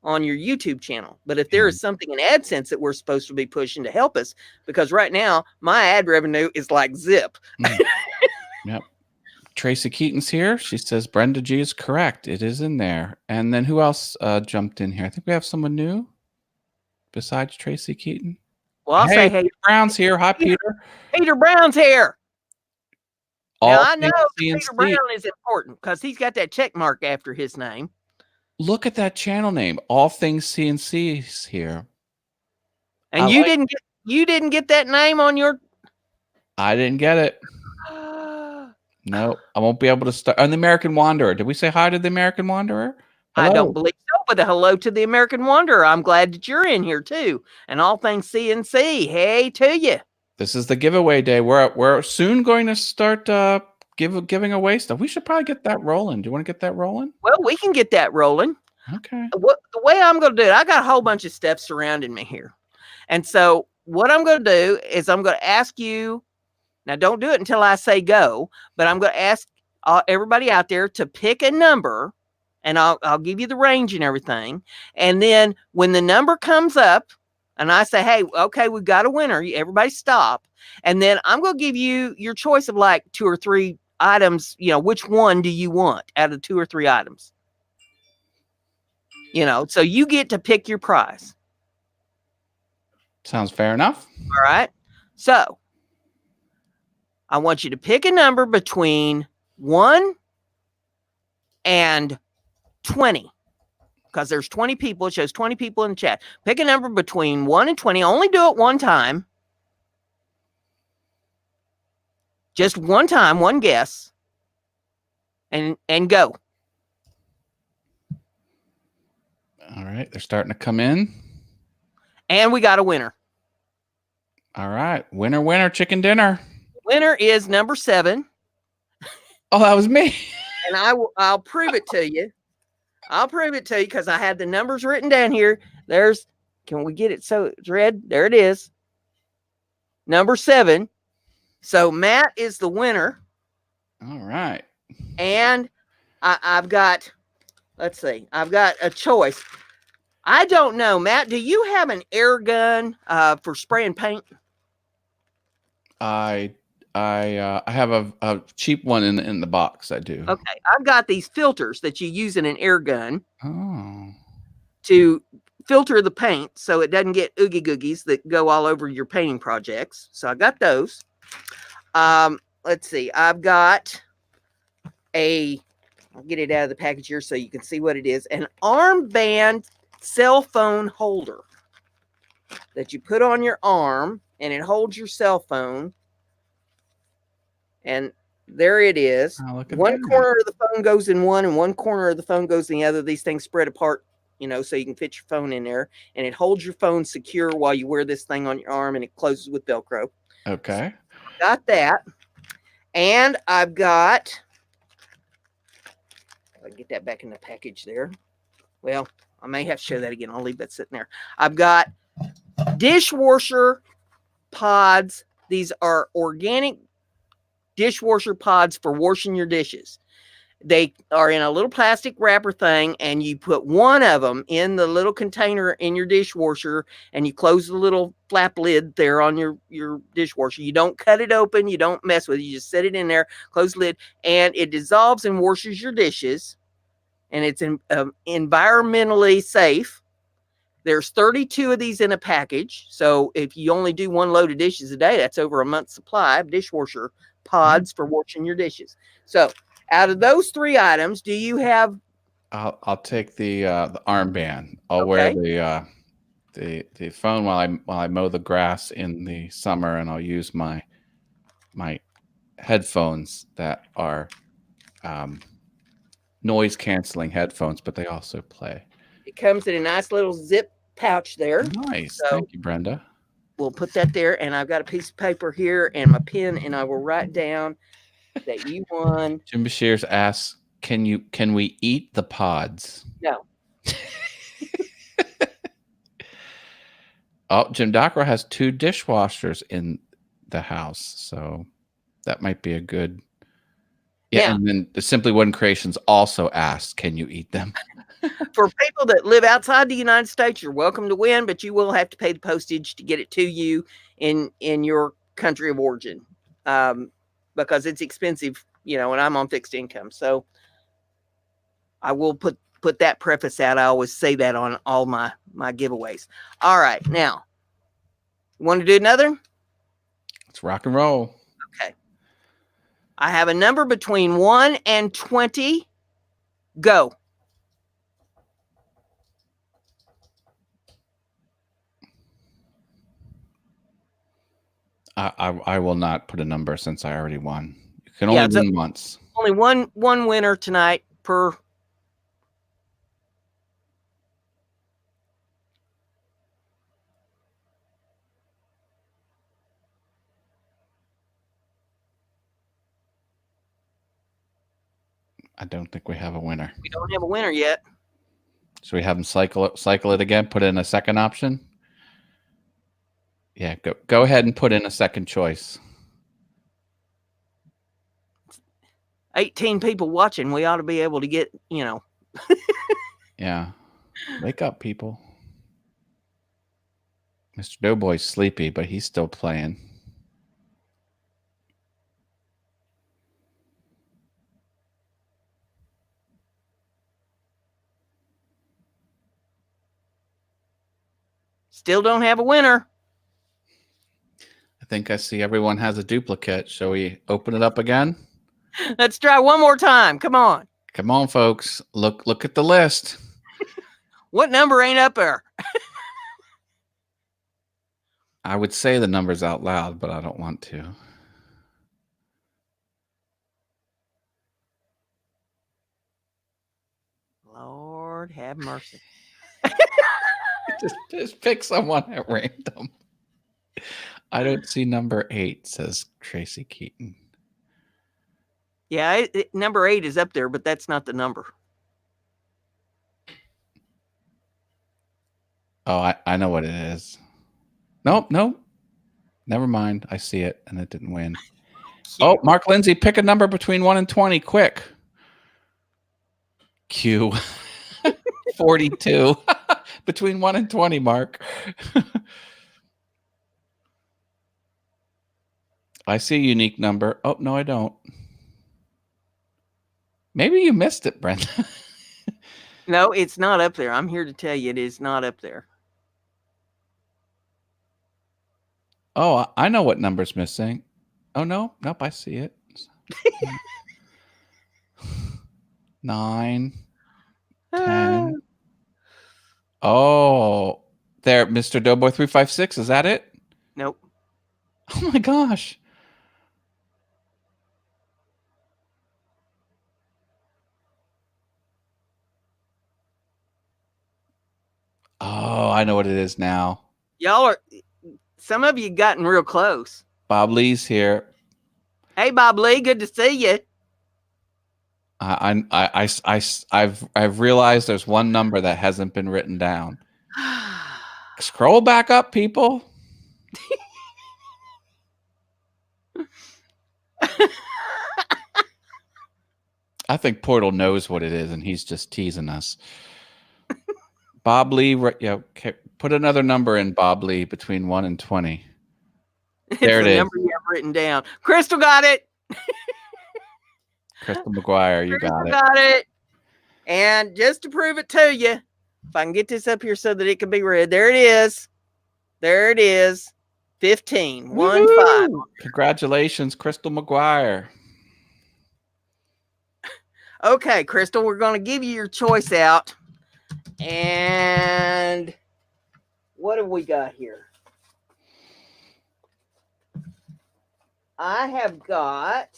on your YouTube channel. But if there is something in AdSense that we're supposed to be pushing to help us, because right now my ad revenue is like zip. Yep. Tracy Keaton's here. She says BrendaG is correct. It is in there. And then who else jumped in here? I think we have someone new besides Tracy Keaton. Well, I'll say, hey, Peter Brown's here. Hi, Peter. Peter Brown's here. Now, I know Peter Brown is important because he's got that check mark after his name. Look at that channel name. All Things CNC is here. And you didn't get that name on your. I didn't get it. No, I won't be able to start. And the American Wanderer. Did we say hi to the American Wanderer? Hello. I don't believe so, but a hello to the American Wanderer. I'm glad that you're in here too. And All Things CNC. Hey to you. This is the giveaway day. We're soon going to start giving away stuff. We should probably get that rolling. Do you want to get that rolling? Well, we can get that rolling. Okay. The way I'm going to do it, I got a whole bunch of stuff surrounding me here. And so what I'm going to do is I'm going to ask you, now don't do it until I say go, but I'm going to ask everybody out there to pick a number, and I'll give you the range and everything. And then when the number comes up and I say, hey, okay, we've got a winner, everybody stop. And then I'm going to give you your choice of like 2 or 3 items. You know, which one do you want out of 2 or 3 items? You know, so you get to pick your prize. Sounds fair enough. All right. So I want you to pick a number between 1 and 20. Because there's 20 people. It shows 20 people in the chat. Pick a number between 1 and 20. Only do it one time. Just one time, one guess. And go. All right. They're starting to come in. And we got a winner. All right. Winner, chicken dinner. Winner is number 7. Oh, that was me. And I'll prove it to you. I'll prove it to you because I had the numbers written down here. Can we get it so it's red? There it is. Number 7. So Matt is the winner. All right. And I've got, let's see, I've got a choice. I don't know, Matt, do you have an air gun for spraying paint? I have a cheap one in the box. I do. Okay, I've got these filters that you use in an air gun to filter the paint so it doesn't get oogie googies that go all over your painting projects. So I got those. Let's see, I've got I'll get it out of the package here so you can see what it is, an armband cell phone holder that you put on your arm, and it holds your cell phone. And there it is. Oh, one corner of the phone goes in one, and one corner of the phone goes in the other. These things spread apart, so you can fit your phone in there, and it holds your phone secure while you wear this thing on your arm, and it closes with Velcro. Okay. So got that. And I've got, I'll get that back in the package there. Well, I may have to show that again. I'll leave that sitting there. I've got dishwasher pods. These are organic dishwasher pods for washing your dishes. They are in a little plastic wrapper thing, and you put one of them in the little container in your dishwasher, and you close the little flap lid there on your dishwasher. You don't cut it open. You don't mess with it. You just set it in there, close the lid, and it dissolves and washes your dishes, and it's environmentally safe. There's 32 of these in a package, so if you only do one load of dishes a day, that's over a month's supply of dishwasher pods for washing your dishes. So out of those 3 items, do you have? I'll take the armband. I'll wear the phone while I mow the grass in the summer, and I'll use my headphones that are noise canceling headphones, but they also play. It comes in a nice little zip pouch there. Nice. So thank you, Brenda. We'll put that there, and I've got a piece of paper here and my pen, and I will write down that you won. Jim Bashir's asks, can we eat the pods? No. Oh, Jim Dockerow has 2 dishwashers in the house, so that might be a good Yeah, Now, and then the Simply Wooden Creations also asked, can you eat them? for people that live outside the United States, you're welcome to win, but you will have to pay the postage to get it to you in your country of origin, because it's expensive, and I'm on fixed income. So I will put that preface out. I always say that on all my giveaways. All right, now, want to do another? Let's rock and roll. Okay. I have a number between 1 and 20. Go. I will not put a number since I already won. You can only win once. Only one winner tonight per. I don't think we have a winner. We don't have a winner yet. So we have them cycle it again, put in a second option. Yeah, go ahead and put in a second choice. 18 people watching. We ought to be able to get, Yeah. Wake up, people. Mr. Doughboy's sleepy, but he's still playing. Still don't have a winner. I think I see everyone has a duplicate. Shall we open it up again? Let's try one more time. Come on. Come on, folks. Look at the list. What number ain't up there? I would say the numbers out loud, but I don't want to. Lord have mercy. just pick someone at random. I don't see number 8, says Tracy Keaton. Yeah, number 8 is up there, but that's not the number. Oh, I know what it is. Nope. Never mind. I see it, and it didn't win. Cute. Oh, Mark Lindsay, pick a number between 1 and 20, quick. Q. 42. Between 1 and 20, Mark. I see a unique number. Oh, no, I don't. Maybe you missed it, Brenda. No, it's not up there. I'm here to tell you it is not up there. Oh, I know what number's missing. Oh, no. Nope, I see it. 9, 10. Oh, there, Mr. Doughboy 356. Is that it? Nope. Oh my gosh. Oh, I know what it is now. Y'all are, some of you gotten real close. Bob Lee's here. Hey, Bob Lee, good to see you. I've realized there's one number that hasn't been written down. Scroll back up, people. I think Portal knows what it is, and he's just teasing us. Bob Lee, yeah, okay, put another number in, Bob Lee, between 1 and 20. There it is. Number you have written down. Crystal got it. Crystal McGuire, you got it. Got it. And just to prove it to you, if I can get this up here so that it can be read, there it is. There it is. 15. 1-5. Congratulations, Crystal McGuire. Okay, Crystal, we're going to give you your choice out. And what have we got here? I have got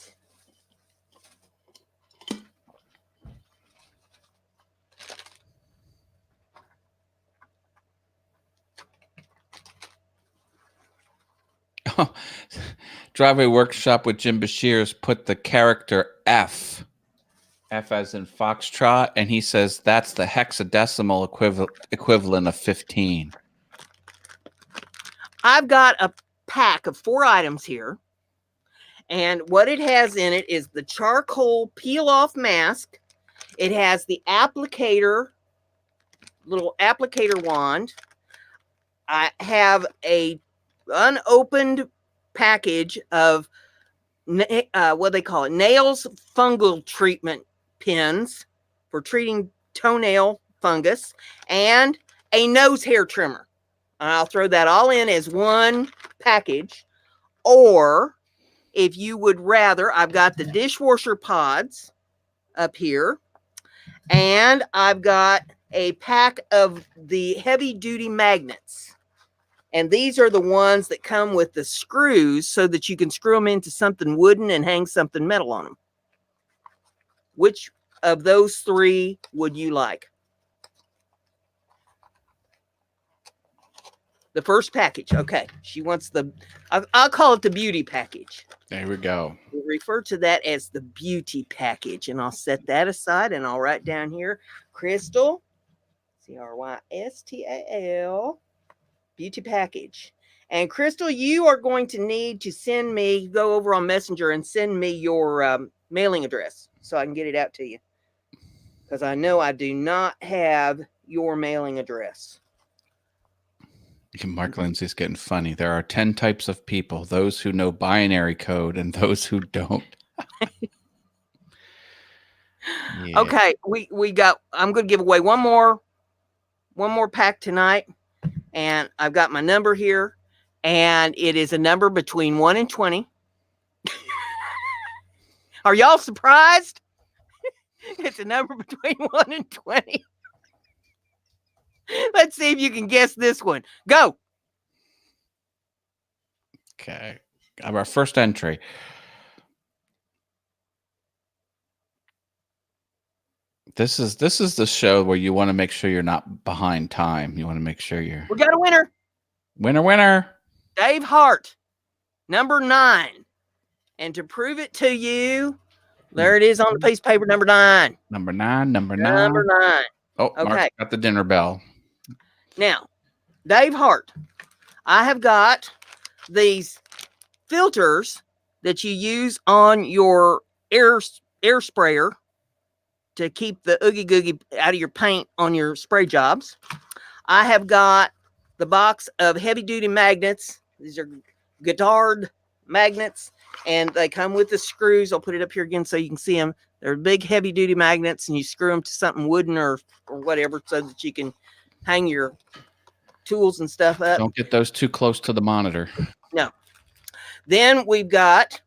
Driveway Workshop with Jim Bashir's put the character F as in Foxtrot, and he says that's the hexadecimal equivalent of 15. I've got a pack of 4 items here, And what it has in it is the charcoal peel-off mask. It has the little applicator wand. I have a unopened package of what they call it, nails fungal treatment pins for treating toenail fungus, and a nose hair trimmer. I'll throw that all in as one package. Or if you would rather, I've got the dishwasher pods up here, and I've got a pack of the heavy duty magnets. And these are the ones that come with the screws so that you can screw them into something wooden and hang something metal on them. Which of those three would you like? The first package. Okay. She wants I'll call it the beauty package. There we go. We'll refer to that as the beauty package. And I'll set that aside and I'll write down here, Crystal, Crystal, beauty package. And Crystal, you are going to need to go over on Messenger and send me your mailing address so I can get it out to you. Because I know I do not have your mailing address. Mark Lindsay's getting funny. There are 10 types of people, those who know binary code and those who don't. Yeah. Okay, I'm going to give away one more pack tonight. And I've got my number here, and it is a number between 1 and 20. Are y'all surprised? It's a number between 1 and 20. Let's see if you can guess this one. Go. Okay. Our first entry. This is the show where you want to make sure you're not behind time. You want to make sure We got a winner. Winner. Dave Hart, number 9. And to prove it to you, there it is on the piece of paper, number 9. Number 9. Oh, okay. Mark got the dinner bell. Now, Dave Hart, I have got these filters that you use on your air sprayer to keep the oogie googie out of your paint on your spray jobs. I have got the box of heavy duty magnets. These are Guitard magnets, and they come with the screws. I'll put it up here again so you can see them. They're big heavy duty magnets, and you screw them to something wooden or whatever so that you can hang your tools and stuff up. Don't get those too close to the monitor. No. Then we've got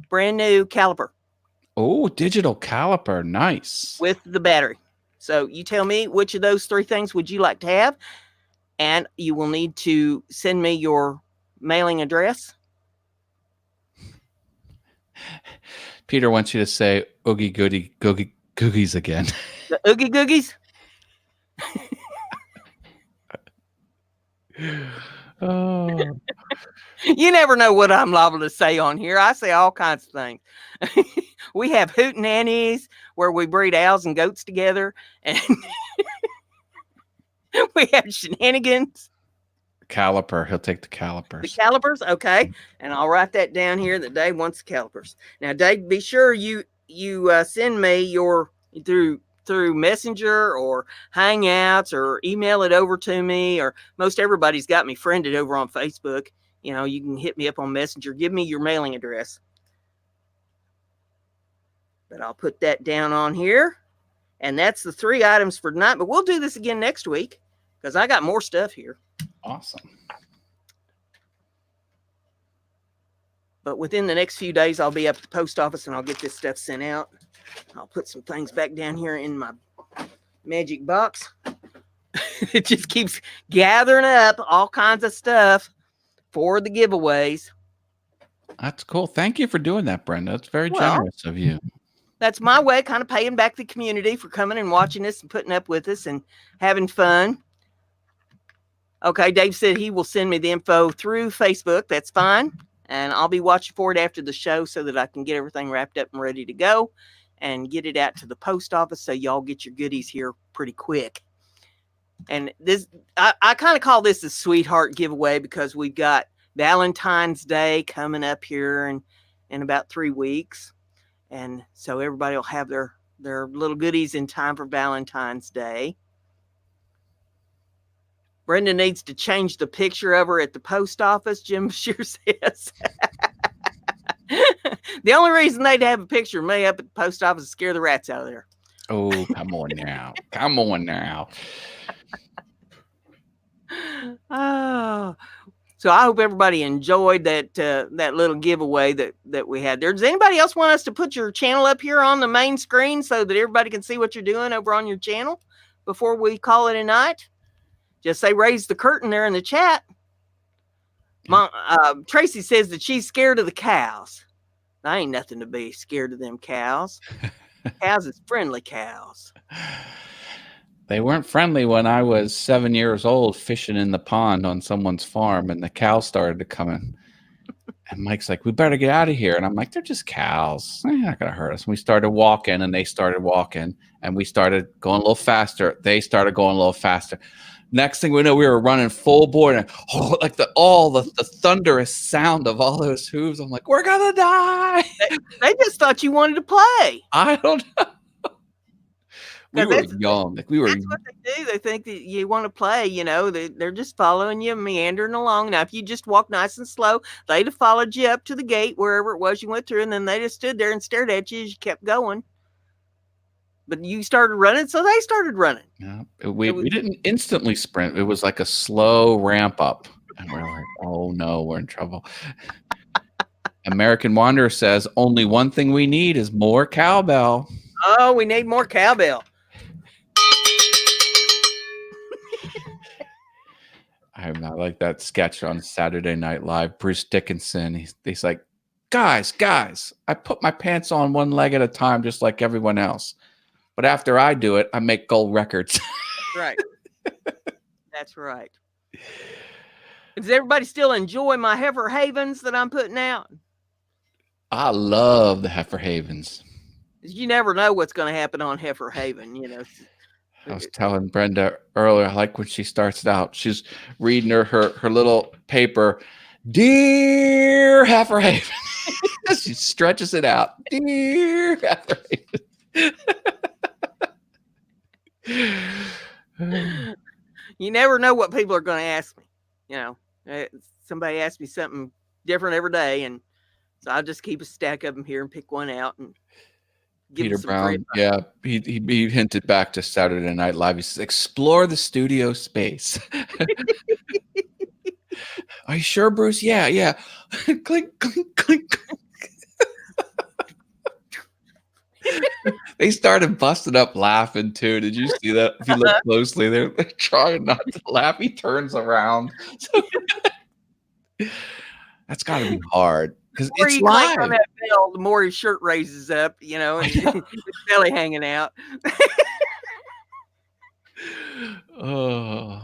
brand new caliper. Oh, digital caliper. Nice. With the battery. So you tell me which of those 3 things would you like to have? And you will need to send me your mailing address. Peter wants you to say oogie goody googies again. The oogie googies? Oh. You never know what I'm liable to say on here. I say all kinds of things. We have hootenannies where we breed owls and goats together, and we have shenanigans. Caliper. He'll take the calipers. The calipers, okay. And I'll write that down here that Dave wants the calipers. Now, Dave, be sure you send me your through Messenger or Hangouts or email it over to me, or most everybody's got me friended over on Facebook. You know, you can hit me up on Messenger. Give me your mailing address. But I'll put that down on here. And that's the 3 items for tonight. But we'll do this again next week because I got more stuff here. Awesome. But within the next few days, I'll be up at the post office and I'll get this stuff sent out. I'll put some things back down here in my magic box. It just keeps gathering up all kinds of stuff for the giveaways. That's cool. Thank you for doing that, Brenda. That's very generous of you. That's my way, kind of paying back the community for coming and watching us and putting up with us and having fun. Okay, Dave said he will send me the info through Facebook. That's fine. And I'll be watching for it after the show so that I can get everything wrapped up and ready to go and get it out to the post office so y'all get your goodies here pretty quick. And this, I kind of call this a sweetheart giveaway because we've got Valentine's Day coming up here in about 3 weeks. And so everybody will have their little goodies in time for Valentine's Day. Brenda needs to change the picture of her at the post office, Jim sure says. The only reason they'd have a picture of me up at the post office is scare the rats out of there. Oh, come on now. Come on now. Oh, so I hope everybody enjoyed that that little giveaway that we had there. Does anybody else want us to put your channel up here on the main screen so that everybody can see what you're doing over on your channel before we call it a night? Just say raise the curtain there in the chat. Mom, Tracy says that she's scared of the cows. I ain't nothing to be scared of them cows. Cows is friendly cows. They weren't friendly when I was 7 years old fishing in the pond on someone's farm, and the cows started to come in. And Mike's like, we better get out of here. And I'm like, they're just cows. They're not going to hurt us. And we started walking, and they started walking, and we started going a little faster. They started going a little faster. Next thing we know, we were running full bore, and like the thunderous sound of all those hooves. I'm like, we're gonna die. They just thought you wanted to play. I don't know. We were young. Like we were. That's what they do. They think that you want to play. You know, they're just following you, meandering along. Now, if you just walk nice and slow, they'd have followed you up to the gate wherever it was you went through, and then they just stood there and stared at you as you kept going. But you started running, so they started running. Yeah, we didn't instantly sprint. It was like a slow ramp up. And we're like, oh no, we're in trouble. American Wanderer says, only one thing we need is more cowbell. Oh, we need more cowbell. I like that sketch on Saturday Night Live. Bruce Dickinson, he's like, guys, I put my pants on one leg at a time just like everyone else. But after I do it, I make gold records. Right. That's right. Does everybody still enjoy my Heifer Havens that I'm putting out? I love the Heifer Havens. You never know what's going to happen on Heifer Haven, you know. I was telling Brenda earlier, I like when she starts it out. She's reading her little paper. Dear Heifer Haven. She stretches it out. Dear Heifer Haven. You never know what people are going to ask me. You know, somebody asks me something different every day, and so I'll just keep a stack of them here and pick one out and give Peter them some Brown. Yeah, he hinted back to Saturday Night Live. He says, "Explore the studio space." Are you sure, Bruce? Yeah. Clink, clink, clink. They started busting up laughing too. Did you see that? If you look closely, they're trying not to laugh. He turns around. That's got to be hard because it's live. On that bell, the more his shirt raises up, you know, and his belly hanging out. Oh,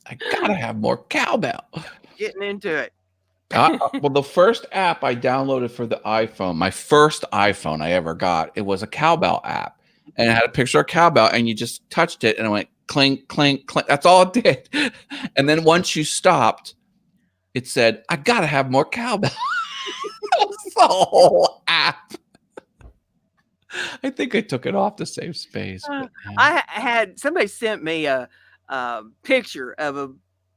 I gotta have more cowbell. Getting into it. Well, the first app I downloaded for the iPhone, my first iPhone I ever got, it was a cowbell app. And it had a picture of cowbell, and you just touched it, and it went clink, clink, clink. That's all it did. And then once you stopped, it said, I got to have more cowbell. That was the whole app. I think I took it off to save space. But, I had somebody sent me a picture of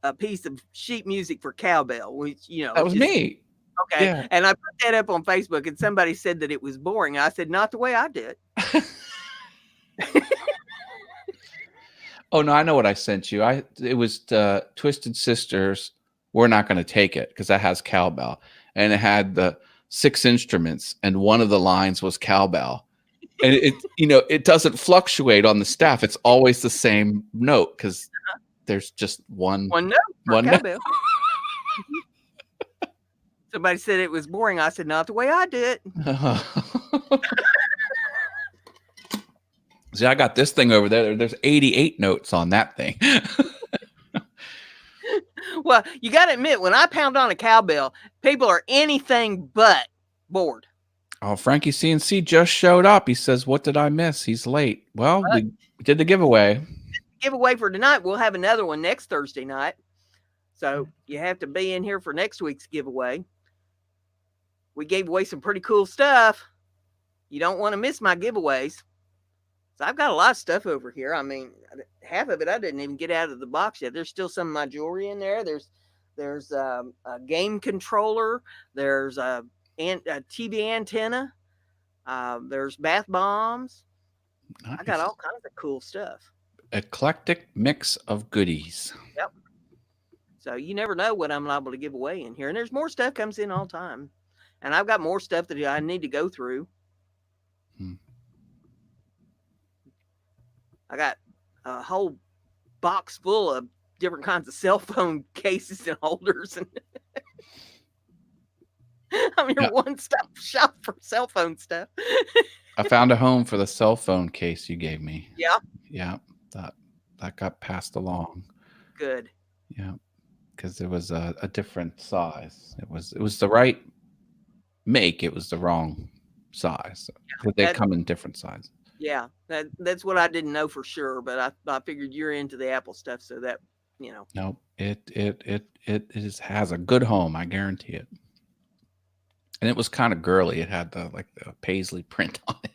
a piece of sheet music for cowbell, which, you know, that was me. Okay. Yeah. And I put that up on Facebook, and somebody said that it was boring. I said, not the way I did. Oh no, I know what I sent you. It was Twisted Sisters. We're Not Going to Take It, because that has cowbell, and it had the 6 instruments, and one of the lines was cowbell, and it doesn't fluctuate on the staff. It's always the same note because there's just one note. Cowbell. Somebody said it was boring. I said, not the way I did. See, I got this thing over there. There's 88 notes on that thing. Well, you got to admit, when I pound on a cowbell, people are anything but bored. Oh, Frankie CNC just showed up. He says, what did I miss? He's late. Well, we did the giveaway. Giveaway for tonight. We'll have another one next Thursday night. So you have to be in here for next week's giveaway. We gave away some pretty cool stuff. You don't want to miss my giveaways. So I've got a lot of stuff over here. I mean, half of it I didn't even get out of the box yet. There's still some of my jewelry in there. There's a game controller. There's a TV antenna. There's bath bombs. Nice. I got all kinds of cool stuff. Eclectic mix of goodies. Yep. So you never know what I'm liable to give away in here. And there's more stuff comes in all the time. And I've got more stuff that I need to go through. I got a whole box full of different kinds of cell phone cases and holders. And I'm your one-stop shop for cell phone stuff. I found a home for the cell phone case you gave me. Yeah. Yeah. That got passed along. Good. Yeah. Because it was a different size. It was the right make. It was the wrong size. Yeah, they come in different sizes. Yeah, that's what I didn't know for sure, but I figured you're into the Apple stuff, so that No, it has a good home, I guarantee it. And it was kind of girly. It had the paisley print on it.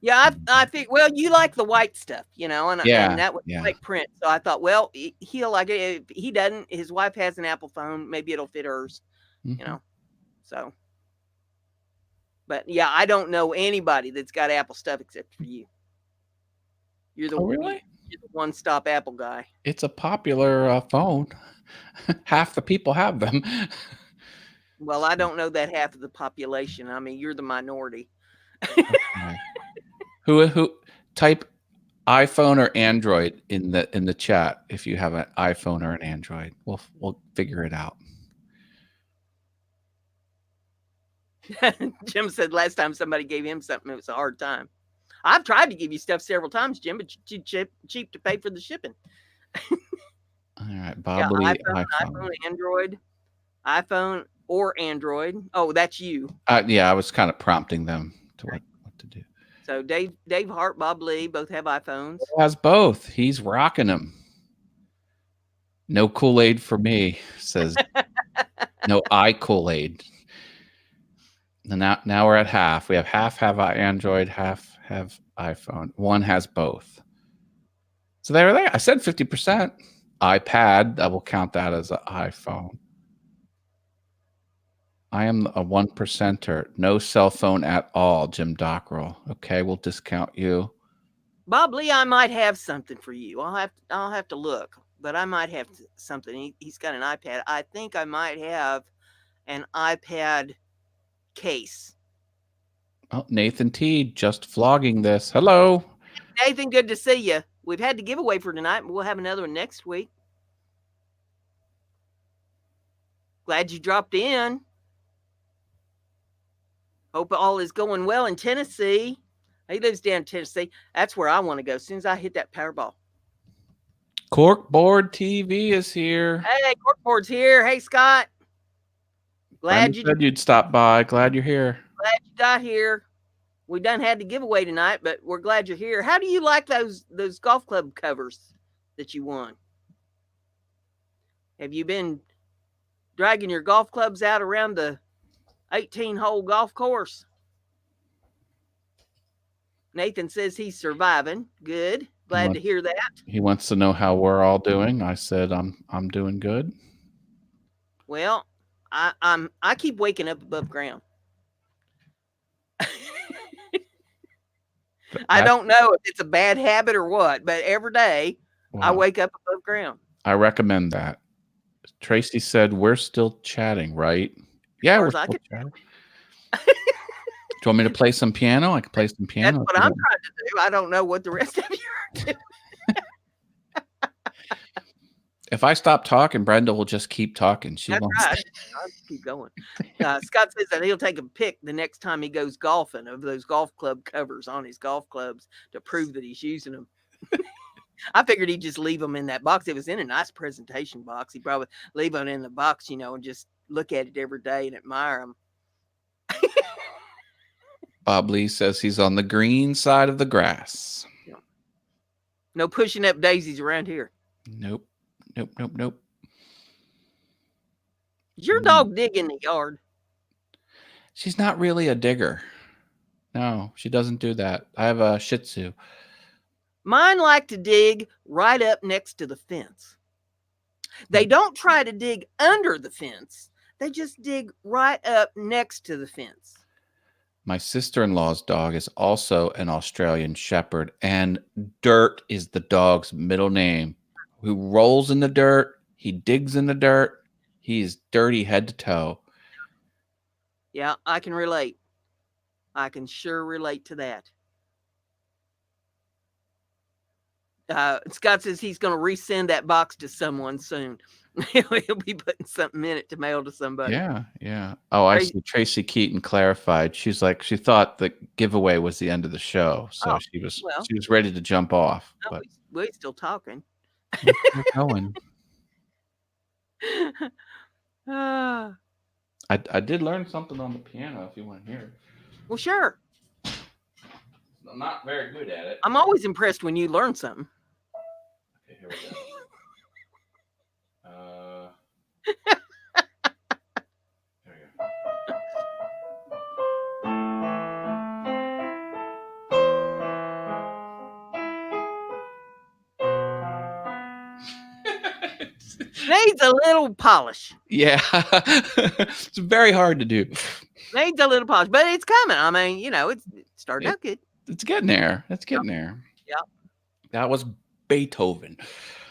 Yeah, I think. Well, you like the white stuff, and that was white print. So I thought, well, he'll like it. If he doesn't, his wife has an Apple phone. Maybe it'll fit hers, So. But yeah, I don't know anybody that's got Apple stuff except for you. You're the really? You're the one-stop Apple guy. It's a popular phone. Half the people have them. Well, I don't know that half of the population. I mean, you're the minority. Okay. Who type iPhone or Android in the chat if you have an iPhone or an Android. We'll figure it out. Jim said last time somebody gave him something, it was a hard time. I've tried to give you stuff several times, Jim, but you're cheap to pay for the shipping. All right, Bob Lee, iPhone, Android, iPhone or Android. Oh, that's you. Yeah, I was kind of prompting them to what to do. So Dave Hart, Bob Lee, both have iPhones. He has both. He's rocking them. No Kool-Aid for me, says. No Kool-Aid. Now we're at half. We have half have Android, half have iPhone. One has both. So there. I said 50%. iPad, I will count that as an iPhone. I am a 1%er. No cell phone at all, Jim Dockrell. Okay, we'll discount you. Bob Lee, I might have something for you. I'll have to look, but I might have something. He's got an iPad. I think I might have an iPad case. Oh, Nathan T just vlogging this. Hello. Nathan, good to see you. We've had the giveaway for tonight, but we'll have another one next week. Glad you dropped in. Hope all is going well in Tennessee. He lives down in Tennessee. That's where I want to go as soon as I hit that Powerball. Corkboard TV is here. Hey, Corkboard's here. Hey, Scott. Glad you said you'd stop by. Glad you're here. Glad you got here. We done had the giveaway tonight, but we're glad you're here. How do you like those golf club covers that you won? Have you been dragging your golf clubs out around the 18-hole golf course? Nathan says he's surviving. Good. Glad to hear that. He wants to know how we're all doing. I said I'm doing good. Well, I keep waking up above ground. I don't know if it's a bad habit or what, but every day I wake up above ground. I recommend that. Tracy said we're still chatting, right? Yeah, we're still chatting. Do you want me to play some piano? I can play some piano. That's what I'm trying to do. I don't know what the rest of you are doing. If I stop talking, Brenda will just keep talking. She won't. Right. I'll keep going. Scott says that he'll take a pic the next time he goes golfing of those golf club covers on his golf clubs to prove that he's using them. I figured he'd just leave them in that box. It was in a nice presentation box. He'd probably leave them in the box, and just look at it every day and admire them. Bob Lee says he's on the green side of the grass. Yeah. No pushing up daisies around here. Nope. Does your dog dig in the yard? She's not really a digger. No, she doesn't do that. I have a Shih Tzu. Mine like to dig right up next to the fence. They don't try to dig under the fence. They just dig right up next to the fence. My sister-in-law's dog is also an Australian Shepherd, and Dirt is the dog's middle name. Who rolls in the dirt, he digs in the dirt, he's dirty head to toe. Yeah, I can relate. I can sure relate to that. Scott says he's going to resend that box to someone soon. He'll be putting something in it to mail to somebody. Yeah. Oh, I see. Tracy Keaton clarified. She's like, she thought the giveaway was the end of the show, so she was ready to jump off. No, But we're still talking. we're going. I did learn something on the piano. If you want to hear it. Well, sure. I'm not very good at it. I'm always impressed when you learn something. Okay, here we go. There you go. Needs a little polish. Yeah, it's very hard to do. Needs a little polish, but it's coming. I mean, it's starting out good. It's getting there. It's getting there. Yep. That was Beethoven.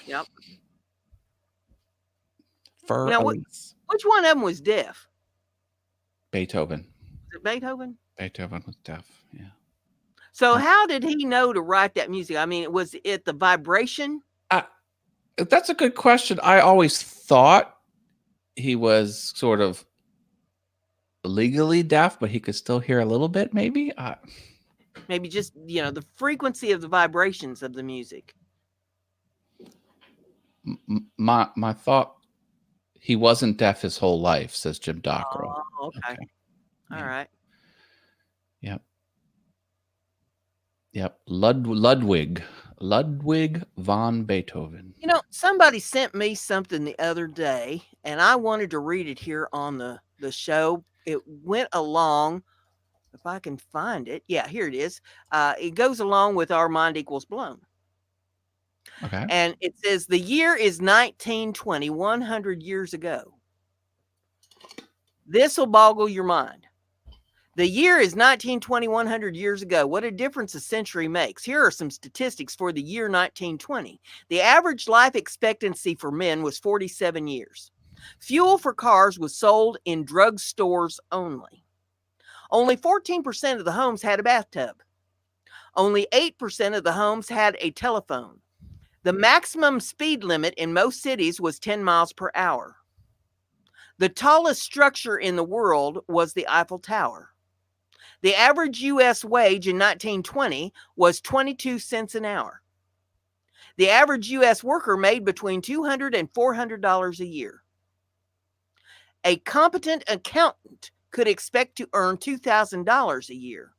Yep. Which one of them was deaf? Beethoven. Was it Beethoven? Beethoven was deaf. Yeah. So how did he know to write that music? I mean, was it the vibration? That's a good question. I always thought he was sort of legally deaf, but he could still hear a little bit, maybe. Maybe just, the frequency of the vibrations of the music. My thought, he wasn't deaf his whole life, says Jim Dockrell. Oh, okay. All right. Yep. Ludwig von Beethoven. Somebody sent me something the other day, and I wanted to read it here on the show. It went along, if I can find it. Yeah, here it is. It goes along with Our Mind Equals Blown. Okay. And it says the year is 1920, 100 years ago. This will boggle your mind. The year is 1920, 100 years ago. What a difference a century makes. Here are some statistics for the year 1920. The average life expectancy for men was 47 years. Fuel for cars was sold in drugstores only. Only 14% of the homes had a bathtub. Only 8% of the homes had a telephone. The maximum speed limit in most cities was 10 miles per hour. The tallest structure in the world was the Eiffel Tower. The average U.S. wage in 1920 was 22 cents an hour. The average U.S. worker made between $200 and $400 a year. A competent accountant could expect to earn $2,000 a year.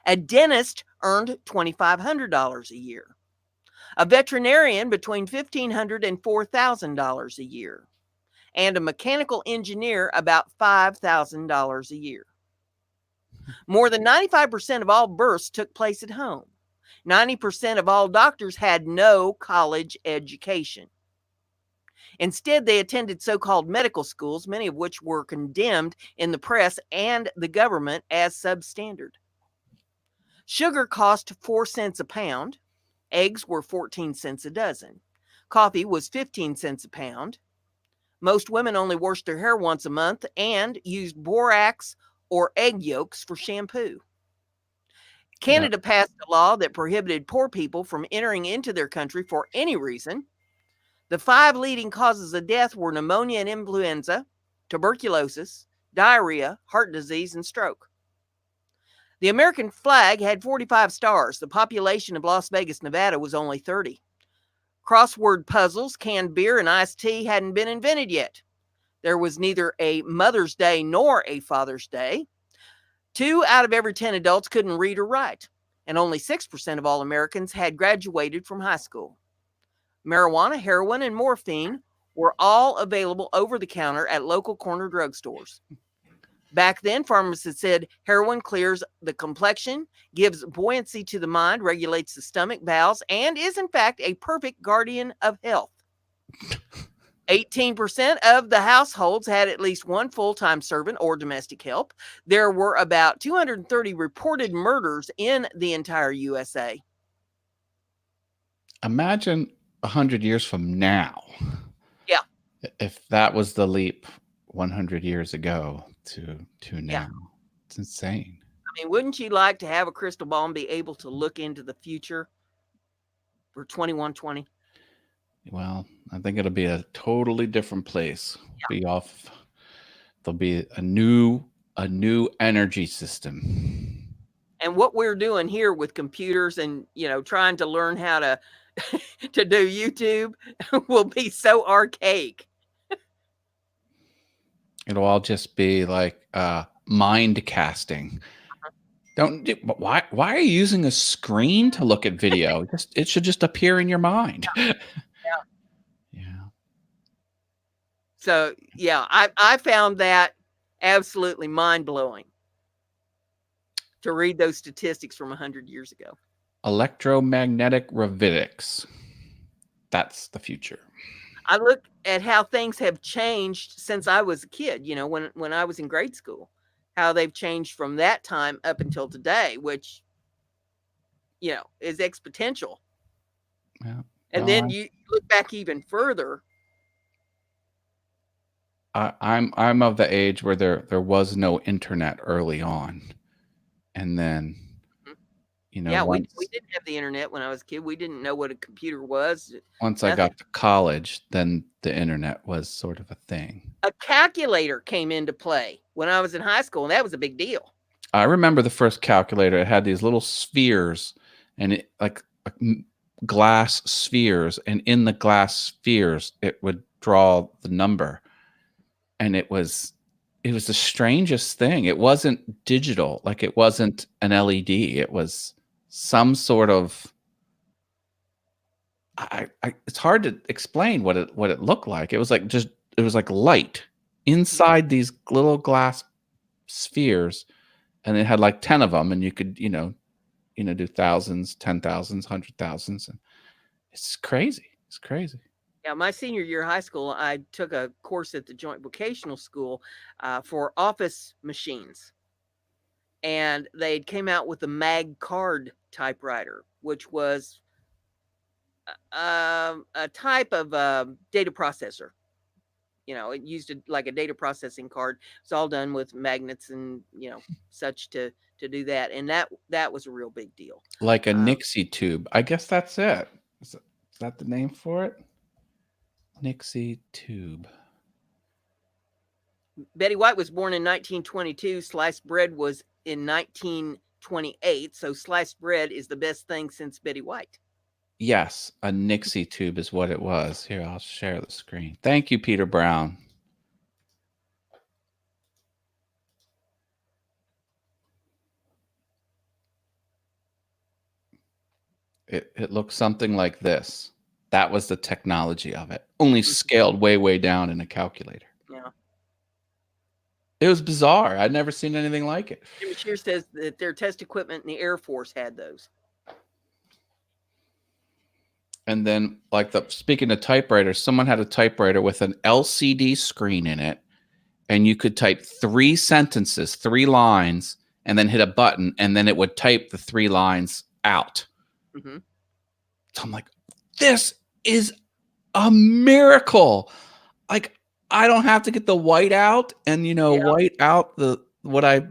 A dentist earned $2,500 a year. A veterinarian between $1,500 and $4,000 a year. And a mechanical engineer about $5,000 a year. More than 95% of all births took place at home. 90% of all doctors had no college education. Instead, they attended so-called medical schools, many of which were condemned in the press and the government as substandard. Sugar cost 4 cents a pound. Eggs were 14 cents a dozen. Coffee was 15 cents a pound. Most women only washed their hair once a month and used borax or egg yolks for shampoo. Canada passed a law that prohibited poor people from entering into their country for any reason. The 5 leading causes of death were pneumonia and influenza, tuberculosis, diarrhea, heart disease, and stroke. The American flag had 45 stars. The population of Las Vegas, Nevada was only 30. Crossword puzzles, canned beer, and iced tea hadn't been invented yet. There was neither a Mother's Day nor a Father's Day. 2 out of every 10 adults couldn't read or write, and only 6% of all Americans had graduated from high school. Marijuana, heroin, and morphine were all available over the counter at local corner drugstores. Back then, pharmacists said heroin clears the complexion, gives buoyancy to the mind, regulates the stomach, bowels, and is in fact a perfect guardian of health. 18% of the households had at least one full-time servant or domestic help. There were about 230 reported murders in the entire USA. Imagine 100 years from now. Yeah. If that was the leap 100 years ago to now. Yeah. It's insane. I mean, wouldn't you like to have a crystal ball and be able to look into the future for 2120? Well, I think it'll be a totally different place. Yeah. There'll be a new energy system. And what we're doing here with computers and, trying to learn how to to do YouTube will be so archaic. It'll all just be like mind casting. Why are you using a screen to look at video? It should just appear in your mind. Yeah. So yeah, I found that absolutely mind blowing to read those statistics from 100 years ago. Electromagnetic gravitics. That's the future. I look at how things have changed since I was a kid, when I was in grade school, how they've changed from that time up until today, which, is exponential. Yeah. And then you look back even further. I'm of the age where there was no internet early on. And then, we didn't have the internet when I was a kid. We didn't know what a computer was. Once I got to college, then the internet was sort of a thing. A calculator came into play when I was in high school, and that was a big deal. I remember the first calculator. It had these little spheres, and it like glass spheres, and in the glass spheres, it would draw the number. And it was the strangest thing. It wasn't digital, like it wasn't an LED. It was some sort of it's hard to explain what it looked like. It was like light inside these little glass spheres, and it had like 10 of them, and you could do thousands, 10,000s, 100,000s, and it's crazy. It's crazy. Yeah, my senior year of high school, I took a course at the Joint Vocational School for office machines. And they came out with the Mag Card typewriter, which was a type of data processor. It used like a data processing card. It's all done with magnets and, such to do that. And that was a real big deal. Like a Nixie tube. I guess that's it. Is that the name for it? Nixie tube. Betty White was born in 1922. Sliced bread was in 1928. So sliced bread is the best thing since Betty White. Yes, a Nixie tube is what it was. Here, I'll share the screen. Thank you, Peter Brown. It looks something like this. That was the technology of it. Only scaled way, way down in a calculator. Yeah. It was bizarre. I'd never seen anything like it. Jimmy Shear says that their test equipment in the Air Force had those. And then, speaking of typewriters, someone had a typewriter with an LCD screen in it, and you could type 3 sentences, 3 lines, and then hit a button, and then it would type the 3 lines out. Mm-hmm. So I'm like, this is a miracle. Like, I don't have to get the white out and, white out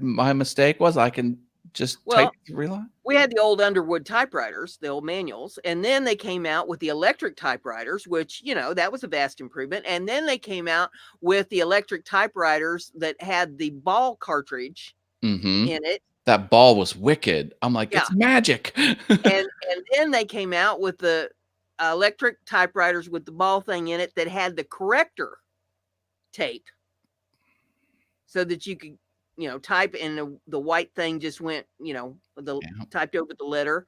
my mistake was. I can just type 3 lines. We had the old Underwood typewriters, the old manuals, and then they came out with the electric typewriters, which, that was a vast improvement. And then they came out with the electric typewriters that had the ball cartridge in it. That ball was wicked. I'm like, it's magic. and then they came out with the electric typewriters with the ball thing in it that had the corrector tape so that you could type and the white thing just went typed over the letter.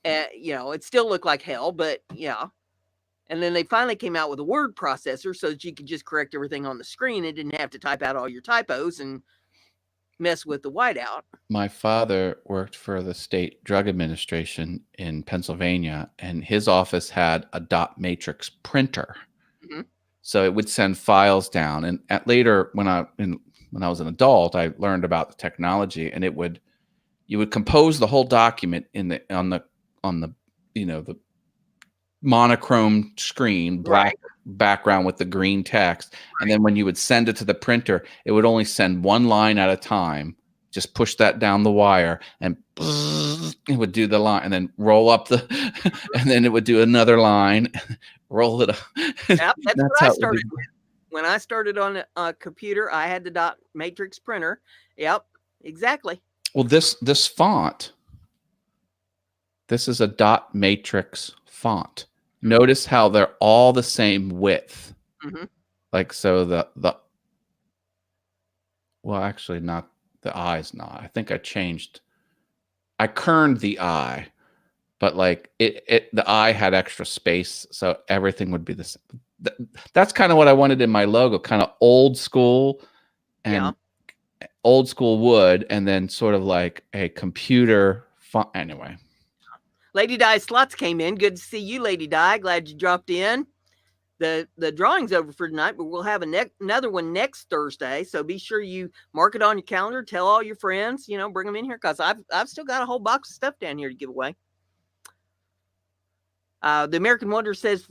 It still looked like hell, but And then they finally came out with a word processor so that you could just correct everything on the screen and didn't have to type out all your typos and mess with the whiteout. My father worked for the state drug administration in Pennsylvania, and his office had a dot matrix printer. Mm-hmm. So it would send files down. And later, when I was an adult, I learned about the technology, and you would compose the whole document on the the monochrome screen, black background with the green text. And then when you would send it to the printer, it would only send one line at a time. Just push that down the wire, and it would do the line, and then roll up and then it would do another line, roll it up. Yep, that's what I started with. When I started on a computer, I had the dot matrix printer. Yep, exactly. Well, this font, this is a dot matrix font. Notice how they're all the same width. Mm-hmm. Like, so well, actually not, the I's not. I think I kerned the I, but like the I had extra space, so everything would be the same. That's kind of what I wanted in my logo, kind of old school and old school wood, and then sort of like a computer font. Anyway. Lady Di Slots came in. Good to see you, Lady Di. Glad you dropped in. The drawing's over for tonight, but we'll have another one next Thursday. So be sure you mark it on your calendar. Tell all your friends, bring them in here, because I've still got a whole box of stuff down here to give away. The American Wonder says,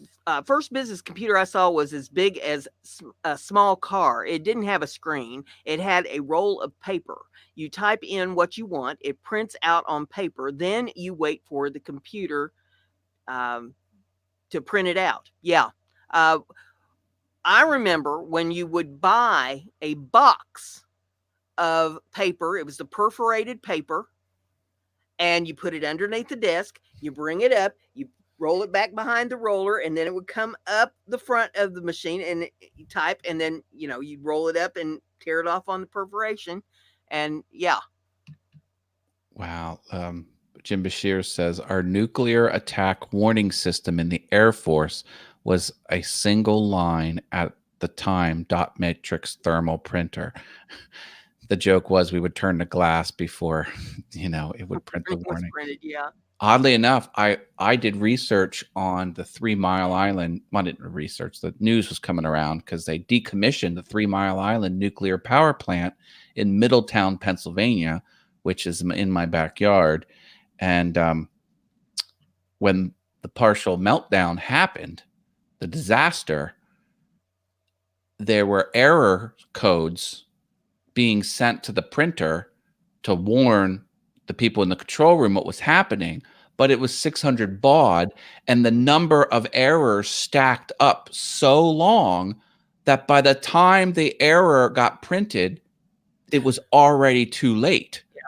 first business computer I saw was as big as a small car. It didn't have a screen. It had a roll of paper. You type in what you want. It prints out on paper. Then you wait for the computer to print it out. Yeah. I remember when you would buy a box of paper, it was the perforated paper, and you put it underneath the desk, you bring it up, you roll it back behind the roller, and then it would come up the front of the machine, and you type, and then, you roll it up and tear it off on the perforation. And yeah. Wow. Jim Bashir says, our nuclear attack warning system in the Air Force was a single line at the time, dot matrix thermal printer. The joke was we would turn the glass before, it would print the warning. Printed, yeah. Oddly enough, I did research on the 3 Mile Island. Well, I didn't research. The news was coming around because they decommissioned the 3 Mile Island nuclear power plant in Middletown, Pennsylvania, which is in my backyard. And when the partial meltdown happened, the disaster, there were error codes being sent to the printer to warn the people in the control room what was happening, but it was 600 baud, and the number of errors stacked up so long that by the time the error got printed, it was already too late. Yeah.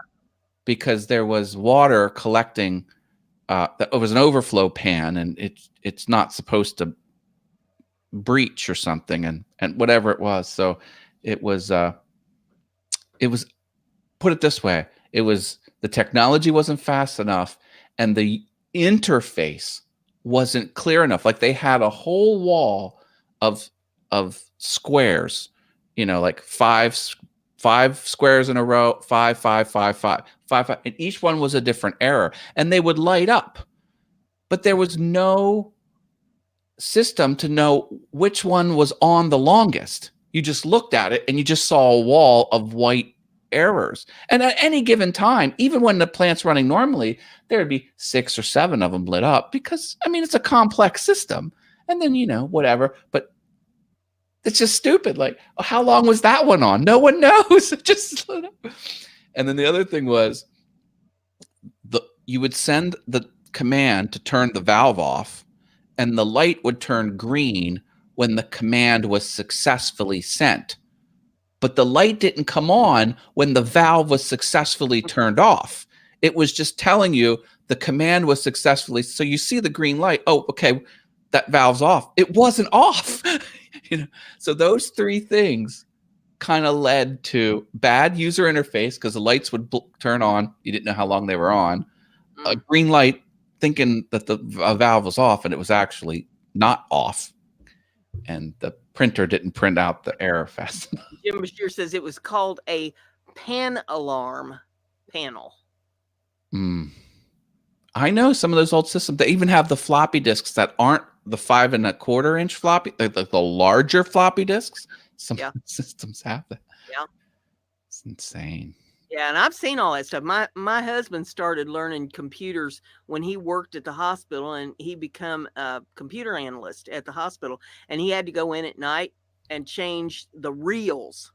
Because there was water collecting. It was an overflow pan, and it's not supposed to breach or something, and whatever it was. So it was put it this way, it was, the technology wasn't fast enough, and the interface wasn't clear enough. Like, they had a whole wall of squares, like five squares in a row, 5, 5, 5, 5, 5, 5, and each one was a different error, and they would light up, but there was no system to know which one was on the longest. You just looked at it and you just saw a wall of white errors. And at any given time, even when the plant's running normally, there would be 6 or 7 of them lit up, because it's a complex system. And then, whatever, but it's just stupid. Like, how long was that one on? No one knows. It just lit up. And then the other thing was, you would send the command to turn the valve off, and the light would turn green when the command was successfully sent. But the light didn't come on when the valve was successfully turned off. It was just telling you the command was successfully. So you see the green light. Oh, okay, that valve's off. It wasn't off. So those 3 things kind of led to bad user interface, because the lights would turn on. You didn't know how long they were on. A green light, thinking that the valve was off, and it was actually not off, and the printer didn't print out the error fast enough. Jim Bashir says it was called a pan alarm panel. I know some of those old systems. They even have the floppy disks that aren't the 5 1/4 inch floppy, like the larger floppy disks. Some systems have that. Yeah, it's insane. Yeah, and I've seen all that stuff. My husband started learning computers when he worked at the hospital, and he became a computer analyst at the hospital, and he had to go in at night and change the reels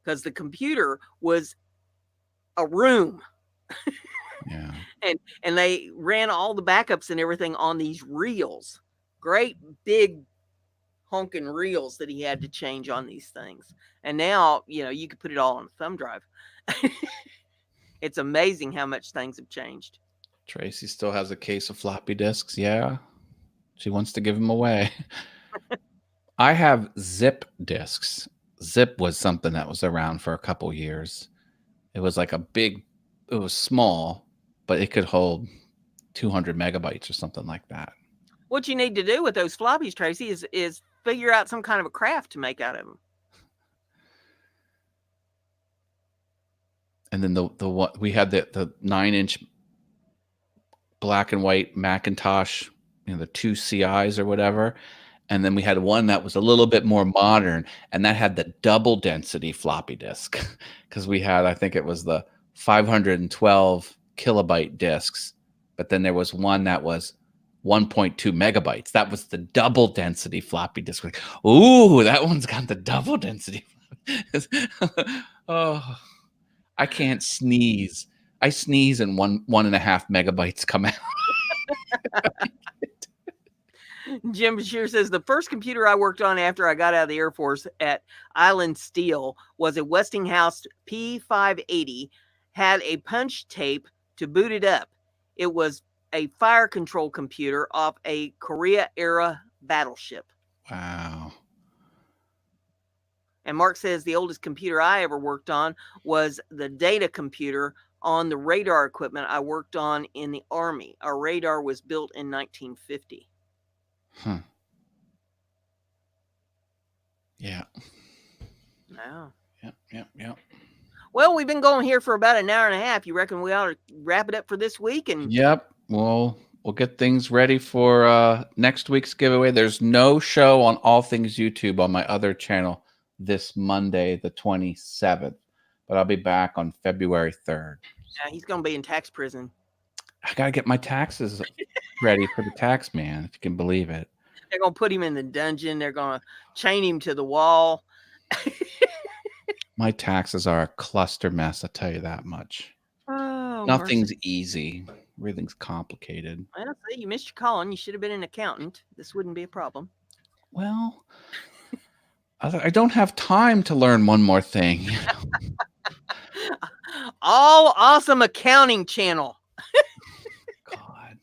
because the computer was a room. Yeah. And they ran all the backups and everything on these reels. Great big honking reels that he had to change on these things. And now, you could put it all on a thumb drive. It's amazing how much things have changed. Tracy still has a case of floppy disks. Yeah. She wants to give them away. I have zip disks. Zip was something that was around for a couple years. It was like it was small, but it could hold 200 megabytes or something like that. What you need to do with those floppies, Tracy, is figure out some kind of a craft to make out of them. And then we had the 9-inch black and white Macintosh, the 2 CIs or whatever. And then we had one that was a little bit more modern, and that had the double density floppy disk because we had, I think it was the 512 kilobyte disks, but then there was one that was 1.2 megabytes. That was the double density floppy disk. Like, ooh, that one's got the double density. Oh, I can't sneeze. I sneeze and 1.5 megabytes come out. Jim Bashir says the first computer I worked on after I got out of the Air Force at Island Steel was a Westinghouse P580, had a punch tape to boot it up. It was a fire control computer off a Korea-era battleship. Wow. And Mark says the oldest computer I ever worked on was the data computer on the radar equipment I worked on in the Army. Our radar was built in 1950. Huh. Yeah. Wow. Yep. Well, we've been going here for about an hour and a half. You reckon we ought to wrap it up for this week? And yep. Well, we'll get things ready for next week's giveaway. There's no show on All Things YouTube on my other channel this Monday, the 27th, but I'll be back on February 3rd. Yeah, he's going to be in tax prison. I got to get my taxes ready for the tax man, if you can believe it. They're going to put him in the dungeon. They're going to chain him to the wall. My taxes are a cluster mess, I'll tell you that much. Oh, nothing's easy. Everything's complicated. Well, see, you missed your calling. You should have been an accountant. This wouldn't be a problem. Well, I don't have time to learn one more thing. All Awesome Accounting Channel. God.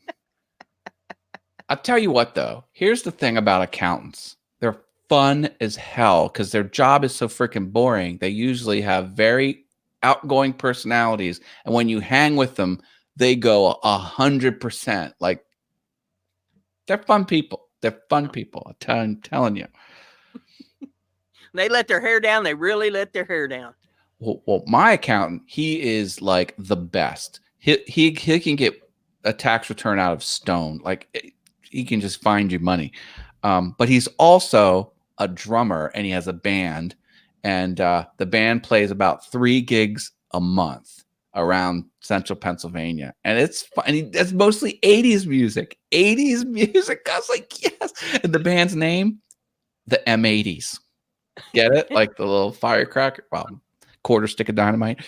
I'll tell you what, though. Here's the thing about accountants. They're fun as hell because their job is so freaking boring. They usually have very outgoing personalities. And when you hang with them, they go 100%. Like, they're fun people. They're fun people. I'm telling you. They let their hair down. They really let their hair down. Well, my accountant, he is like the best. He can get a tax return out of stone. Like, he can just find you money. But he's also a drummer, and he has a band. And the band plays about 3 gigs a month around central Pennsylvania. And it's fun. And it's mostly 80s music. 80s music. I was like, yes. And the band's name, the M80s. Get it? Like the little firecracker. Well, quarter stick of dynamite.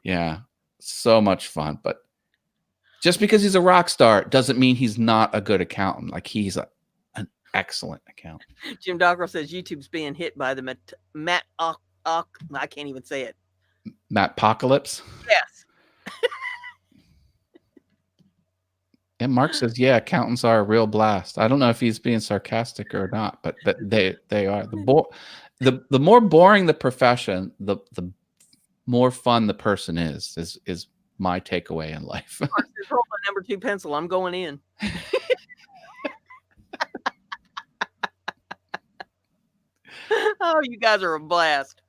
Yeah. So much fun. But just because he's a rock star doesn't mean he's not a good accountant. Like, he's an excellent accountant. Jim Dockrell says YouTube's being hit by the I can't even say it. Matt-pocalypse? Yes. And Mark says, yeah, accountants are a real blast. I don't know if he's being sarcastic or not, but they are. The more boring the profession, the more fun the person is my takeaway in life. Hold my number 2 pencil. I'm going in. Oh, you guys are a blast.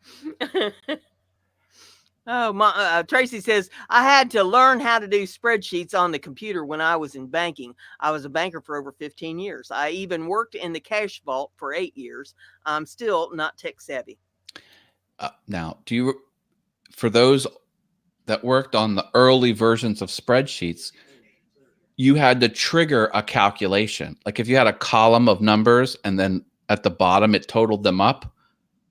Oh, Tracy says, I had to learn how to do spreadsheets on the computer when I was in banking. I was a banker for over 15 years. I even worked in the cash vault for 8 years. I'm still not tech savvy. Now, for those that worked on the early versions of spreadsheets, you had to trigger a calculation. Like if you had a column of numbers and then at the bottom it totaled them up.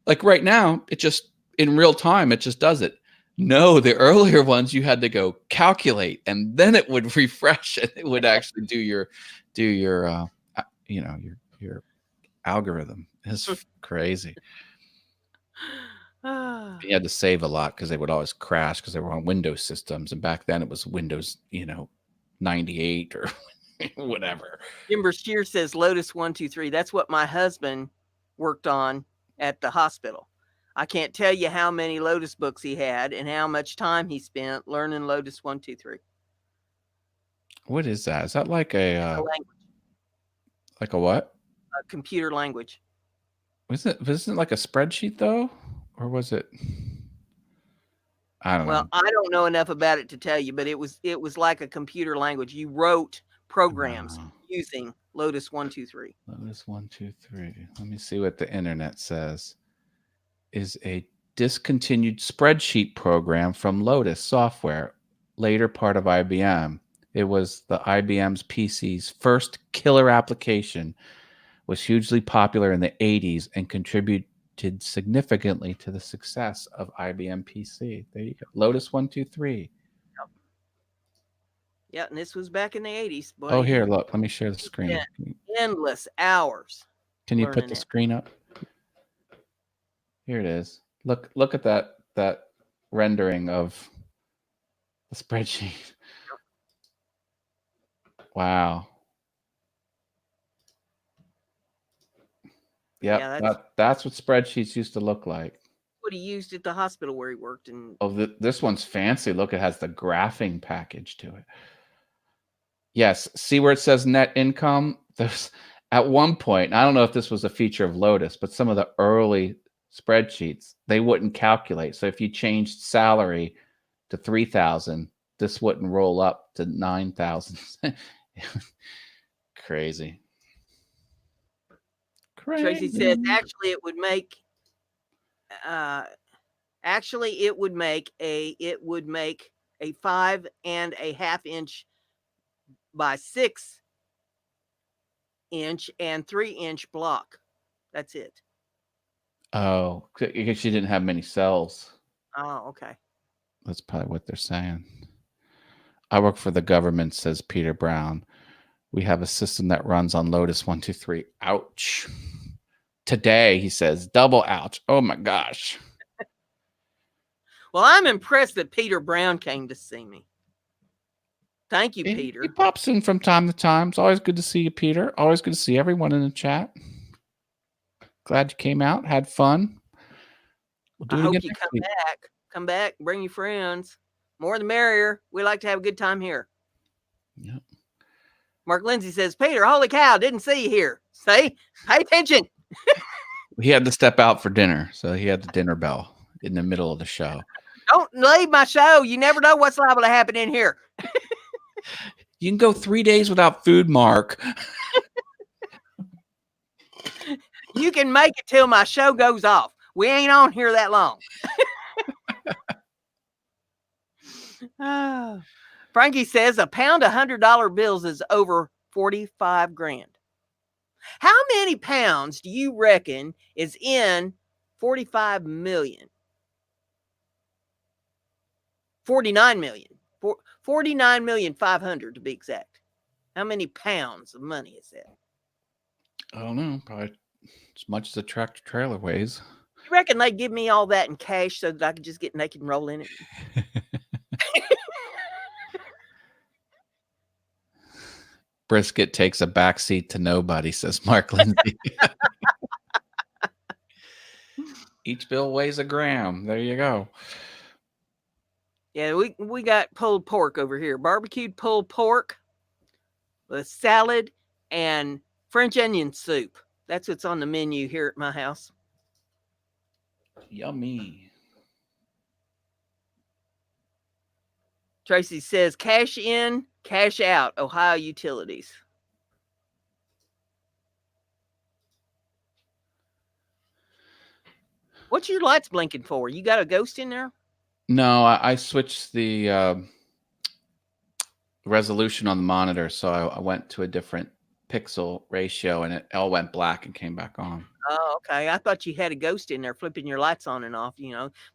Like right now, it just in real time, it just does it. No, the earlier ones you had to go calculate and then it would refresh and it would actually do your your algorithm. It's crazy. You had to save a lot because they would always crash because they were on Windows systems. And back then it was Windows, 98 or whatever. Jim Shear says Lotus 123. That's what my husband worked on at the hospital. I can't tell you how many Lotus books he had and how much time he spent learning Lotus 123. What is that? Is that like a language? Like a what? A computer language. Wasn't it like a spreadsheet though? Or was it? I don't know. Well, I don't know enough about it to tell you, but it was like a computer language. You wrote programs using Lotus 123. Lotus 123. Let me see what the internet says. Is a discontinued spreadsheet program from Lotus Software, later part of IBM. It was the IBM's PC's first killer application, was hugely popular in the 80s and contributed significantly to the success of IBM PC. There you go. Lotus 123. Yeah, and this was back in the 80s. Oh, here, look. Let me share the screen. Yeah, endless hours. Can you put the screen up? Here it is. Look at that rendering of the spreadsheet. Wow. Yep, yeah, that's what spreadsheets used to look like. What he used at the hospital where he worked. And this one's fancy. Look, it has the graphing package to it. Yes, see where it says net income? There's at one point, I don't know if this was a feature of Lotus, but some of the early spreadsheets, they wouldn't calculate. So if you changed salary to 3,000, this wouldn't roll up to 9,000. Crazy. Tracy says actually it would make a 5.5 inch by 6 inch and 3-inch block. That's it. Oh, because you didn't have many cells. Oh, okay. That's probably what they're saying. I work for the government, says Peter Brown. We have a system that runs on Lotus 123. Ouch. Today, he says, double ouch. Oh, my gosh. Well, I'm impressed that Peter Brown came to see me. Thank you, Peter. He pops in from time to time. It's always good to see you, Peter. Always good to see everyone in the chat. Glad you came out, had fun. We'll do it again next week. Come back, bring your friends. More the merrier. We like to have a good time here. Yep. Mark Lindsay says, Peter, holy cow, didn't see you here. Say, pay attention. He had to step out for dinner, so he had the dinner bell in the middle of the show. Don't leave my show. You never know what's liable to happen in here. You can go 3 days without food, Mark. You can make it till my show goes off. We ain't on here that long. Frankie says a pound of $100 bills is over 45 grand. How many pounds do you reckon is in 45 million? 49 million. 49,500,000 to be exact. How many pounds of money is that? I don't know. Probably as much as a tractor trailer weighs. You reckon they'd give me all that in cash so that I could just get naked and roll in it? Brisket takes a backseat to nobody, says Mark Lindsay. Each bill weighs a gram. There you go. Yeah, we got pulled pork over here. Barbecued pulled pork with salad and French onion soup. That's what's on the menu here at my house. Yummy. Tracy says, cash in, cash out, Ohio Utilities. What's your lights blinking for? You got a ghost in there? No, I switched the resolution on the monitor, so I went to a different pixel ratio, and it all went black and came back on. Oh, okay. I thought you had a ghost in there flipping your lights on and off.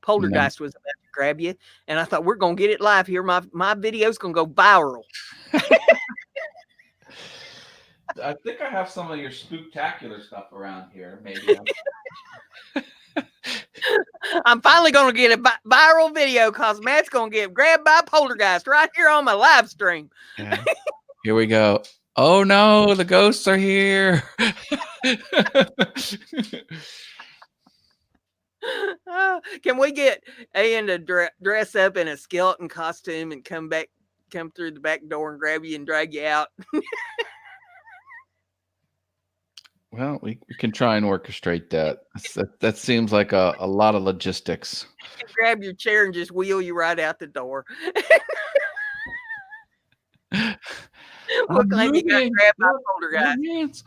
Poltergeist was about to grab you, and I thought we're gonna get it live here. My video's gonna go viral. I think I have some of your spooktacular stuff around here. Maybe. I'm finally gonna get a viral video because Matt's gonna get grabbed by poltergeist right here on my live stream. Yeah. Here we go. Oh no, the ghosts are here. Can we get Ian to dress up in a skeleton costume and come through the back door and grab you and drag you out? Well, we can try and orchestrate that. That seems like a lot of logistics. You can grab your chair and just wheel you right out the door. We'll claim you got grabbed by poltergeist.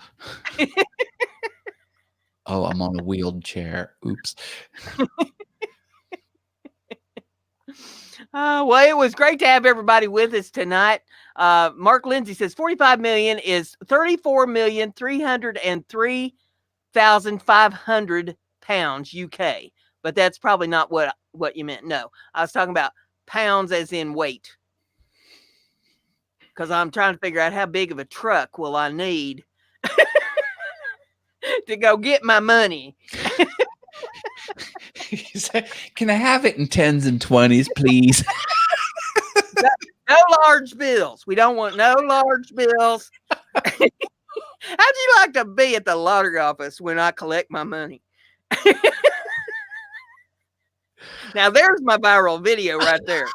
Oh, I'm on a wheeled chair. Oops. Well, it was great to have everybody with us tonight. Mark Lindsay says 45 million is 34,303,500 pounds UK, but that's probably not what you meant. No, I was talking about pounds as in weight, because I'm trying to figure out how big of a truck will I need to go get my money. Can I have it in 10s and 20s, please? No large bills. We don't want no large bills. How'd you like to be at the lottery office when I collect my money? Now there's my viral video right there.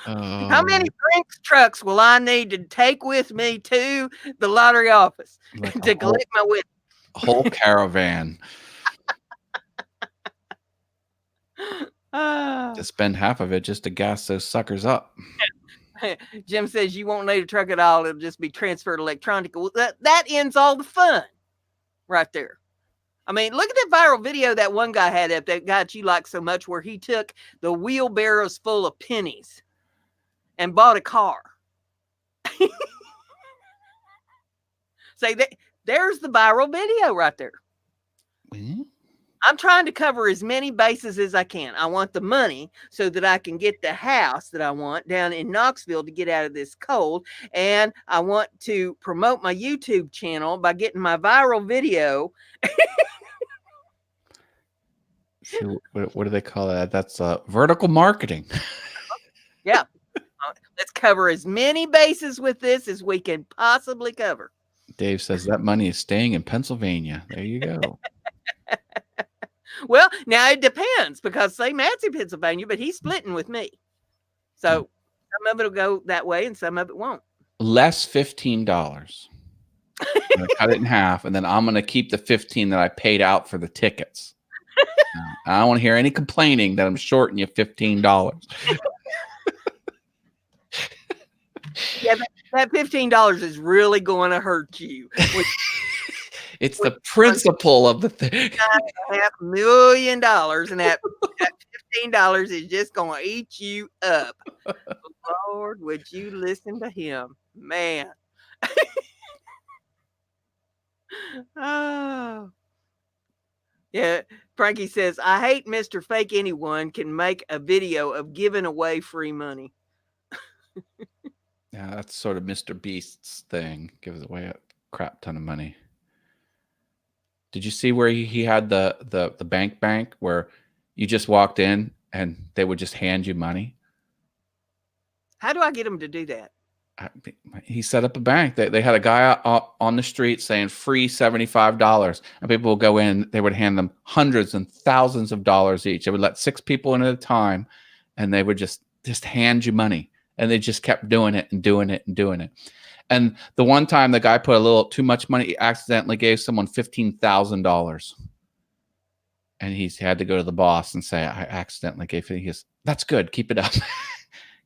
How many Brinks trucks will I need to take with me to the lottery office to collect my winnings? A whole caravan. To spend half of it just to gas those suckers up. Jim says you won't need a truck at all. It'll just be transferred electronically. Well, that ends all the fun right there. I mean, look at that viral video that one guy had up, that guy you like so much, where he took the wheelbarrows full of pennies and bought a car. Say that there's the viral video right there. Mm-hmm. I'm trying to cover as many bases as I can. I want the money so that I can get the house that I want down in Knoxville to get out of this cold. And I want to promote my YouTube channel by getting my viral video. So what do they call that? That's vertical marketing. Yeah. Let's cover as many bases with this as we can possibly cover. Dave says that money is staying in Pennsylvania. There you go. Well, now it depends, because say Matt's in Pennsylvania, but he's splitting with me. So some of it will go that way and some of it won't. Less $15. I'm gonna cut it in half, and then I'm going to keep the $15 that I paid out for the tickets. I don't want to hear any complaining that I'm shorting you $15. Yeah, that $15 is really going to hurt you. It's the principle of the thing. $500,000, and that $15 is just going to eat you up. Lord, would you listen to him, man? Oh. Yeah, Frankie says, I hate Mr. Fake Anyone can make a video of giving away free money. Yeah, that's sort of Mr. Beast's thing. Gives away a crap ton of money. Did you see where he had the bank where you just walked in and they would just hand you money? How do I get him to do that? He set up a bank. They had a guy on the street saying free $75, and people would go in. They would hand them hundreds and thousands of dollars each. They would let 6 people in at a time, and they would just hand you money. And they just kept doing it and doing it and doing it. And the one time the guy put a little too much money, he accidentally gave someone $15,000. And he had to go to the boss and say, I accidentally gave it. He goes, that's good. Keep it up.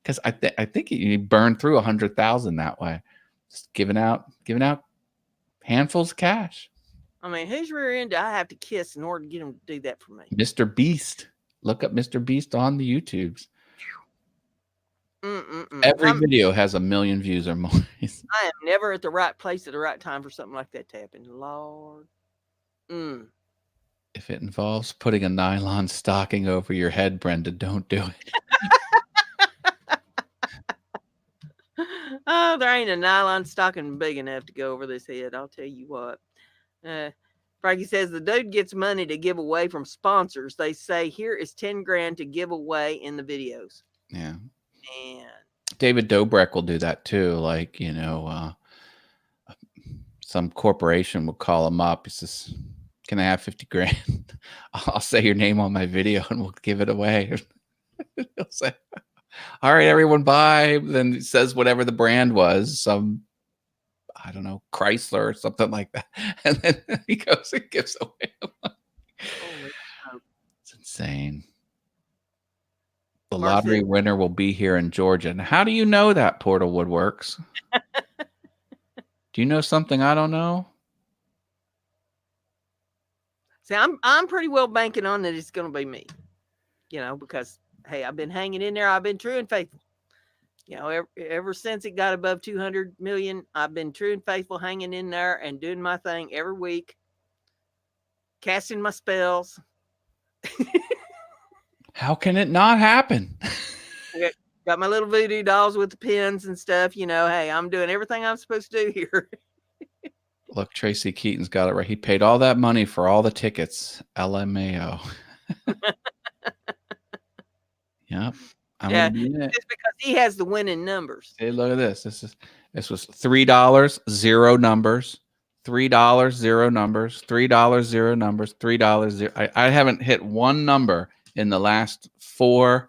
Because I think you burned through 100,000 that way. Just giving out handfuls of cash. I mean, whose rear end do I have to kiss in order to get him to do that for me? Mr. Beast. Look up Mr. Beast on the YouTubes. Every video has 1 million views or more. I am never at the right place at the right time for something like that to happen. Lord. If it involves putting a nylon stocking over your head, Brenda, don't do it. Oh, there ain't a nylon stocking big enough to go over this head. I'll tell you what. Frankie says the dude gets money to give away from sponsors. They say here is 10 grand to give away in the videos. Yeah. Man. David Dobrik will do that too. Like, you know, some corporation will call him up. He says, can I have 50 grand? I'll say your name on my video and we'll give it away. He'll say, all right, everyone, buy. Then it says whatever the brand was, some, I don't know, Chrysler or something like that. And then he goes and gives away the money. It's insane. The lottery winner will be here in Georgia. And how do you know that, Portal Woodworks? Do you know something I don't know? See, I'm pretty well banking on that it's going to be me. You know, because hey, I've been hanging in there. I've been true and faithful. You know, ever since it got above 200 million, I've been true and faithful, hanging in there and doing my thing every week, casting my spells. How can it not happen? Got my little voodoo dolls with the pins and stuff. You know, hey, I'm doing everything I'm supposed to do here. Look, Tracy Keaton's got it right. He paid all that money for all the tickets. LMAO. Yep. Yeah, just because he has the winning numbers. Hey, look at this. This was $3, 0 numbers. $3, 0 numbers. $3, 0 numbers. $3, 0. I haven't hit one number in the last four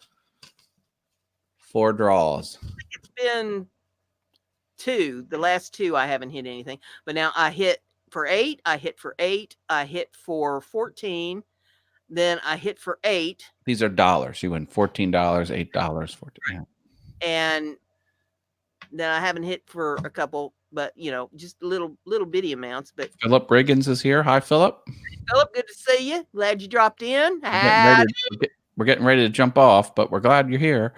draws. It's been 2. The last 2 I haven't hit anything. But now I hit for 8. I hit for 8. I hit for 14. Then I hit for 8. These are dollars. You win $14, $8, $14. Yeah. And then I haven't hit for a couple, but you know, just little bitty amounts. But Philip Riggins is here. Hi, Philip. Philip, good to see you. Glad you dropped in. We're getting ready to jump off, but we're glad you're here.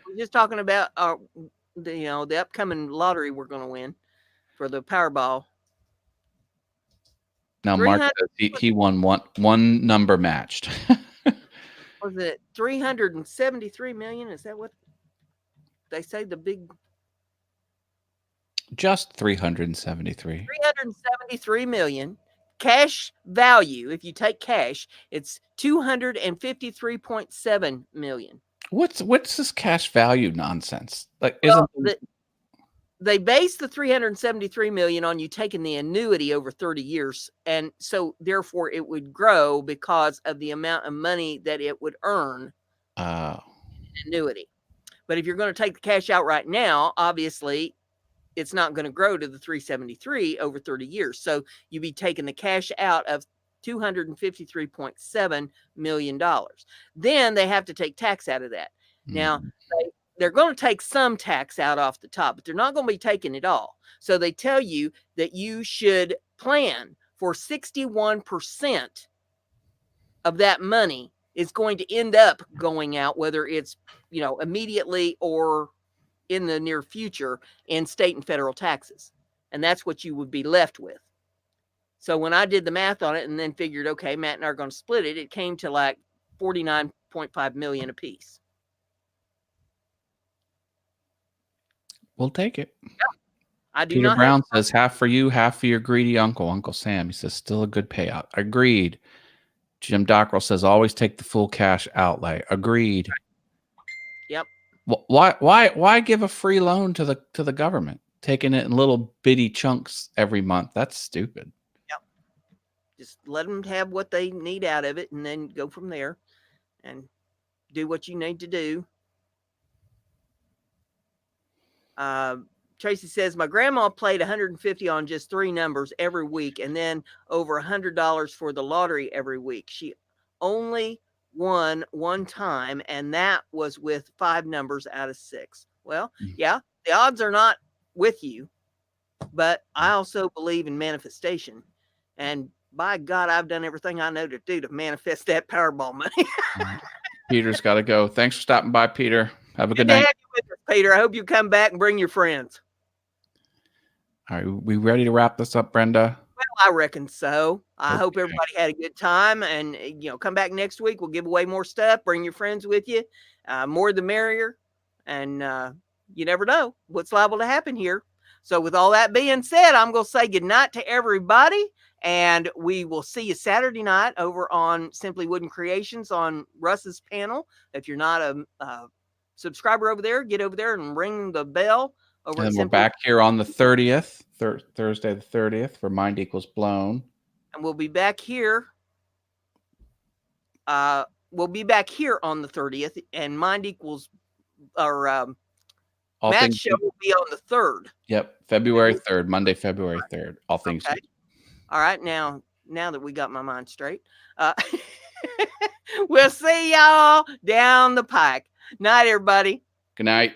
We're just talking about the upcoming lottery we're going to win for the Powerball. Now, Mark says he won one number matched. Was it 373 million? Is that what they say? The big. Just 373. 373 million cash value. If you take cash, it's 253.7 million. What's this cash value nonsense? Like, they base the 373 million on you taking the annuity over 30 years. And so therefore it would grow because of the amount of money that it would earn in annuity. But if you're going to take the cash out right now, obviously it's not going to grow to the 373 over 30 years. So you'd be taking the cash out of $253.7 million. Then they have to take tax out of that. Now, they're going to take some tax out off the top, but they're not going to be taking it all. So they tell you that you should plan for 61% of that money is going to end up going out, whether it's, you know, immediately or in the near future, in state and federal taxes. And that's what you would be left with. So when I did the math on it and then figured, okay, Matt and I are going to split it, it came to like 49.5 million a piece. We'll take it. Yeah. I do Peter not. Brown says half for you, half for your greedy uncle, Uncle Sam. He says still a good payout. Agreed. Jim Dockrell says always take the full cash outlay. Agreed. Yep. Why give a free loan to the government? Taking it in little bitty chunks every month. That's stupid. Yep. Just let them have what they need out of it and then go from there and do what you need to do. Tracy says, my grandma played 150 on just 3 numbers every week and then over $100 for the lottery every week. She only won one time, and that was with 5 numbers out of 6. Well, yeah, the odds are not with you, but I also believe in manifestation. And by God, I've done everything I know to do to manifest that Powerball money. Peter's got to go. Thanks for stopping by, Peter. Have a good to night. have you with us, Peter. I hope you come back and bring your friends. All right, we ready to wrap this up, Brenda? Well, I reckon so. I hope everybody had a good time, and come back next week. We'll give away more stuff. Bring your friends with you. More the merrier. And you never know what's liable to happen here. So, with all that being said, I'm going to say good night to everybody, and we will see you Saturday night over on Simply Wooden Creations on Russ's panel. If you're not a subscriber over there, get over there and ring the bell. Over and we're back here on the 30th, Thursday the 30th, for Mind Equals Blown. And we'll be back here. We'll be back here on the 30th, and Mind Equals, or Matt's show will be on the 3rd. Yep, February 3rd, Monday, February 3rd. All things. Okay. All right, now that we got my mind straight, we'll see y'all down the pike. Night, everybody. Good night.